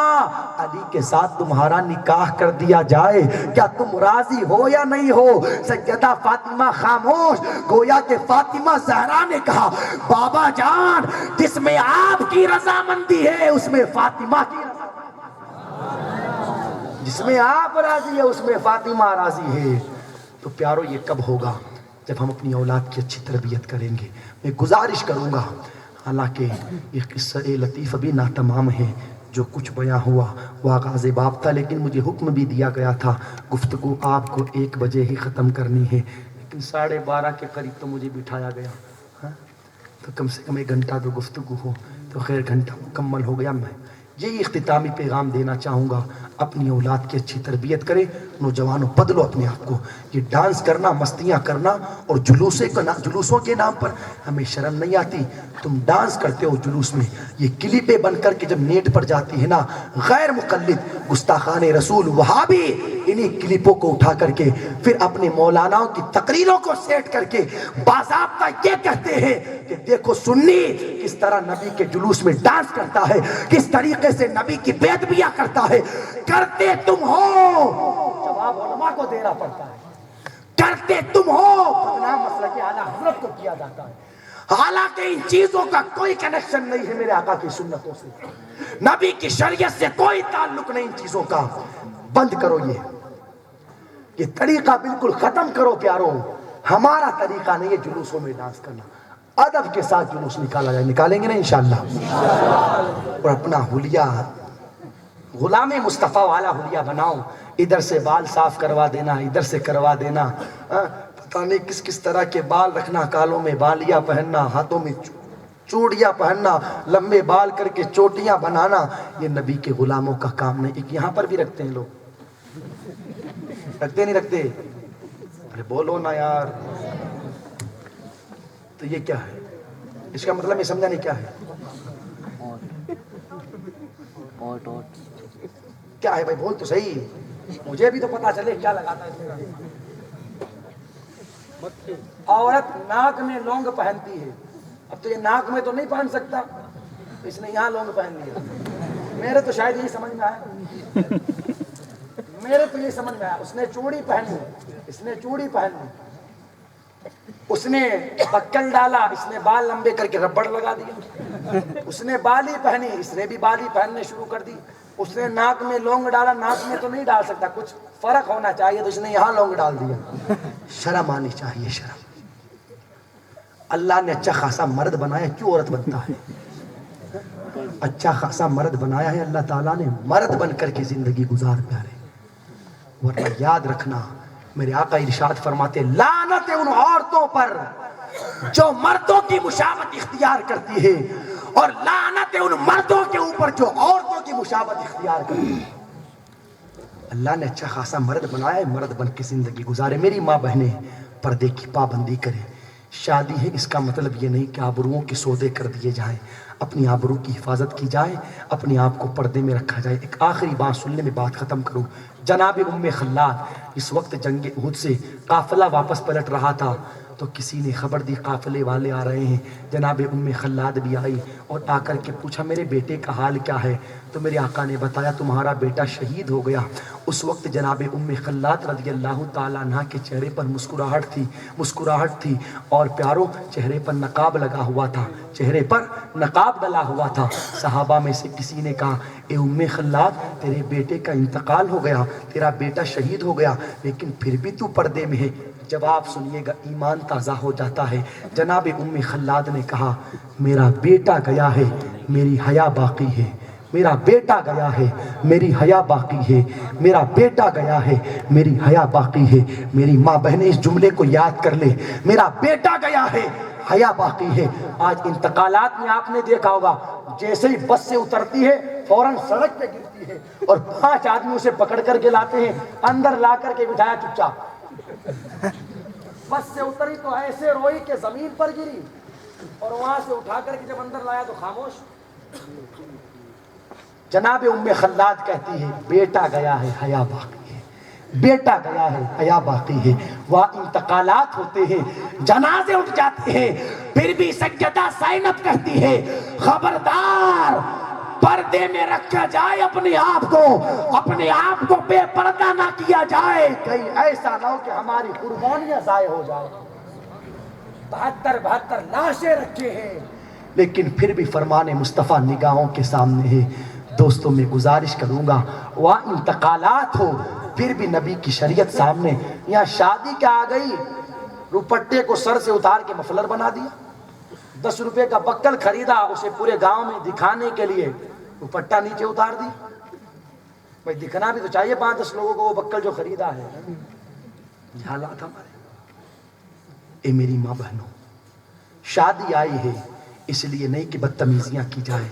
علی کے ساتھ تمہارا نکاح کر دیا جائے، کیا تم راضی ہو یا نہیں ہو؟ سیدہ فاطمہ خاموش، گویا کہ فاطمہ زہرا نے کہا بابا جان جس میں آپ کی رضامندی ہے اس میں فاطمہ کی رضامندی، جس میں آپ راضی ہے اس میں فاطمہ راضی ہے۔ تو پیارو یہ کب ہوگا؟ جب ہم اپنی اولاد کی اچھی تربیت کریں گے۔ میں گزارش کروں گا، حالانکہ یہ قصہ لطیف ابھی ناتمام ہے، جو کچھ بیان ہوا وہ آغاز باب تھا، لیکن مجھے حکم بھی دیا گیا تھا گفتگو آپ کو 1 بجے ہی ختم کرنی ہے، لیکن 12:30 کے قریب تو مجھے بٹھایا گیا، ہاں تو کم سے کم 1 گھنٹہ تو گفتگو ہو، تو خیر گھنٹہ مکمل ہو گیا۔ میں یہی اختتامی پیغام دینا چاہوں گا، اپنی اولاد کی اچھی تربیت کرے۔ نوجوانوں بدلو اپنے آپ کو، یہ ڈانس کرنا، مستیاں کرنا اور جلوسوں کے نام پر ہمیں شرم نہیں آتی؟ تم ڈانس کرتے ہو جلوس میں، یہ کلپیں بن کر کے جب نیٹ پر جاتی ہے نا، غیر مقلد گستاخان رسول وہابی انہی کلپوں کو اٹھا کر کے پھر اپنے مولاناؤں کی تقریروں کو سیٹ کر کے باضابطہ یہ کہتے ہیں کہ دیکھو سنی کس طرح نبی کے جلوس میں ڈانس کرتا ہے، کس طریقے سے نبی کی بیدبیاں کرتا ہے۔ کرتے تم ہو، جواب علماء کو دینا پڑتا ہے، کرتے تم ہو، بدنام مسلک اعلیٰ حضرت کو کیا جاتا ہے، حالانکہ ان چیزوں کا کوئی کنیکشن نہیں ہے میرے آقا کی سنتوں سے، نبی کی شریعت سے کوئی تعلق نہیں ان چیزوں کا۔ بند کرو یہ طریقہ بالکل ختم کرو پیارو، ہمارا طریقہ نہیں ہے جلوسوں میں ڈانس کرنا، ادب کے ساتھ جلوس نکالا جائے، نکالیں گے نا انشاءاللہ، اور اپنا حلیہ غلام مصطفیٰ والا حلیہ بناؤ، ادھر سے بال صاف کروا دینا، ادھر سے کروا دینا، پتہ نہیں کس کس طرح کے بال رکھنا، کالوں میں بالیاں پہننا، ہاتھوں میں چوڑیاں پہننا، لمبے بال کر کے چوٹیاں بنانا، یہ نبی کے غلاموں کا کام نہیں۔ ایک یہاں پر بھی رکھتے ہیں لوگ، رکھتے نہیں رکھتے؟ ارے بولو نا یار، تو یہ کیا ہے؟ اس کا مطلب یہ سمجھا نہیں کیا ہے؟ کیا ہے بھائی؟ بول تو صحیح، مجھے بھی تو پتا چلے کیا لگاتا ہے۔ عورت ناک میں لونگ پہنتی ہے، اب تو یہ ناک میں تو نہیں پہن سکتا، اس نے یہاں لونگ پہن لیا۔ میرے تو شاید یہی سمجھ میں آیا، میرے تو یہ سمجھ میں آیا، اس نے چوڑی پہن لی، اس نے چوڑی پہن لی، اس نے بکل ڈالا، اس نے بال لمبے کر کے ربڑ لگا دیا، اس نے بالی پہنی، اس نے بھی بالی پہننے شروع کر دی، اس نے ناک میں لونگ ڈالا، ناک میں تو نہیں ڈال سکتا، کچھ فرق ہونا چاہیے، تو اس نے یہاں لونگ ڈال دیا۔ شرم آنی چاہیے، شرم۔ اللہ نے اچھا خاصا مرد بنایا، کیوں عورت بنتا ہے؟ اچھا خاصا مرد بنایا ہے اللہ تعالیٰ نے، مرد بن کر کے زندگی گزار پیارے، ورنہ یاد رکھنا میرے آقا ارشاد فرماتے لعنت ان عورتوں پر جو مردوں کی مشابہت اختیار کرتی ہے، اور لعنت ان مردوں کے اوپر جو عورتوں کی مشابہت اختیار کرتی ہے۔ اللہ نے اچھا خاصا مرد بنایا ہے، مرد بن کے زندگی گزارے۔ میری ماں بہنیں پردے کی پابندی کریں، شادی ہے اس کا مطلب یہ نہیں کہ آبروؤں کے سودے کر دیے جائیں، اپنی آبرو کی حفاظت کی جائے، اپنے آپ کو پردے میں رکھا جائے۔ ایک آخری بات سننے میں بات ختم کروں، جناب ام خلاد اس وقت جنگ احد سے قافلہ واپس پلٹ رہا تھا تو کسی نے خبر دی قافلے والے آ رہے ہیں، جناب ام خلاد بھی آئی اور آ کر کے پوچھا میرے بیٹے کا حال کیا ہے؟ تو میرے آقا نے بتایا تمہارا بیٹا شہید ہو گیا۔ اس وقت جناب ام خلاد رضی اللہ تعالیٰ عنہ کے چہرے پر مسکراہٹ تھی اور پیاروں چہرے پر نقاب لگا ہوا تھا، چہرے پر نقاب ڈلا ہوا تھا۔ صحابہ میں سے کسی نے کہا اے ام خلاد تیرے بیٹے کا انتقال ہو گیا، تیرا بیٹا شہید ہو گیا، لیکن پھر بھی تو پردے میں ہے۔ جواب سنیے گا، ایمان تازہ ہو جاتا ہے۔ جناب ام خلاد نے کہا میرا بیٹا گیا ہے، میری حیا باقی ہے، میرا بیٹا گیا ہے، میری حیا باقی ہے، میرا بیٹا گیا ہے، میری حیا باقی ہے۔ میری ماں بہنیں اس جملے کو یاد کر لے، میرا بیٹا گیا ہے، حیا باقی ہے۔ آج انتقالات میں آپ نے دیکھا ہوگا جیسے ہی بس سے اترتی ہے فوراً سڑک پہ گرتی ہے اور 5 آدمی اسے پکڑ کر کے لاتے ہیں، اندر لا کر کے بٹھایا چپ چاپ۔ بس سے اتری تو ایسے روئی کہ زمین پر گری، اور وہاں سے اٹھا کر کے جب اندر لایا تو خاموش۔ جناب ام خلاد کہتی ہے بیٹا گیا ہے حیا باقی ہے، بیٹا گیا ہے حیا باقی ہے، وہاں انتقالات ہوتے ہیں، جنازے اٹھ جاتے ہیں، پھر بھی سیدہ زینب کہتی ہے خبردار پردے میں رکھا جائے اپنے آپ کو بے پردہ نہ کیا جائے، کہیں ایسا نہ ہو کہ ہماری قربانیاں ضائع ہو جائے۔ 72 لاشیں رکھے ہیں، لیکن پھر بھی فرمان مصطفیٰ نگاہوں کے سامنے ہے۔ دوستوں میں گزارش کروں گا وہاں انتقالات ہو پھر بھی نبی کی شریعت سامنے، یہاں شادی کیا آ گئی، روپٹے کو سر سے اتار کے مفلر بنا دیا، 10 روپے کا بکل خریدا اسے پورے گاؤں میں دکھانے کے لیے روپٹہ نیچے اتار دی۔ بھائی دکھنا بھی تو چاہیے 5-10 لوگوں کو وہ بکل جو خریدا ہے۔ یہ حالات ہمارے۔ اے میری ماں بہنوں، شادی آئی ہے اس لیے نہیں کہ بدتمیزیاں کی جائے،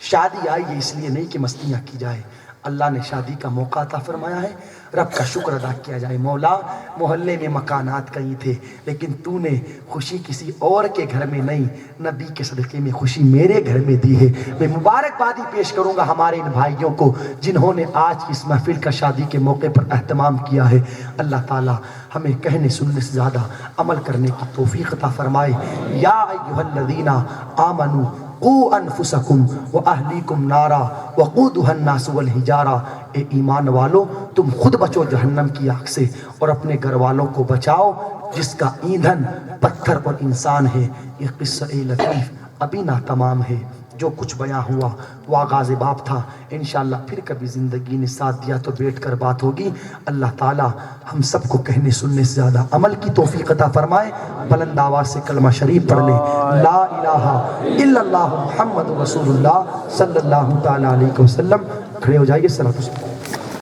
شادی آئی ہے اس لیے نہیں کہ مستیاں کی جائے، اللہ نے شادی کا موقع عطا فرمایا ہے، رب کا شکر ادا کیا جائے۔ مولا محلے میں مکانات کئی تھے لیکن تو نے خوشی کسی اور کے گھر میں نہیں، نبی کے صدقے میں خوشی میرے گھر میں دی ہے۔ میں مبارکبادی پیش کروں گا ہمارے ان بھائیوں کو جنہوں نے آج اس محفل کا شادی کے موقع پر اہتمام کیا ہے۔ اللہ تعالی ہمیں کہنے سننے سے زیادہ عمل کرنے کی توفیق عطا فرمائے۔ یا ایھا الذین آمنوا قوا انفسکم واہلیکم نارا وقودھا الناس والحجارہ، اے ایمان والو تم خود بچو جہنم کی آگ سے اور اپنے گھر والوں کو بچاؤ جس کا ایندھن پتھر اور انسان ہے۔ یہ قصہ لطیف ابھی نہ تمام ہے، جو کچھ بیان ہوا وہ آغاز باب تھا، انشاءاللہ پھر کبھی زندگی نے ساتھ دیا تو بیٹھ کر بات ہوگی۔ اللہ تعالی ہم سب کو کہنے سننے سے زیادہ عمل کی توفیق عطا فرمائے۔ بلند آواز سے کلمہ شریف پڑھ لیں، لا الہ الا اللہ محمد رسول اللہ صلی اللہ تعالی علیہ وسلم۔ کھڑے ہو جائیے، صلاۃ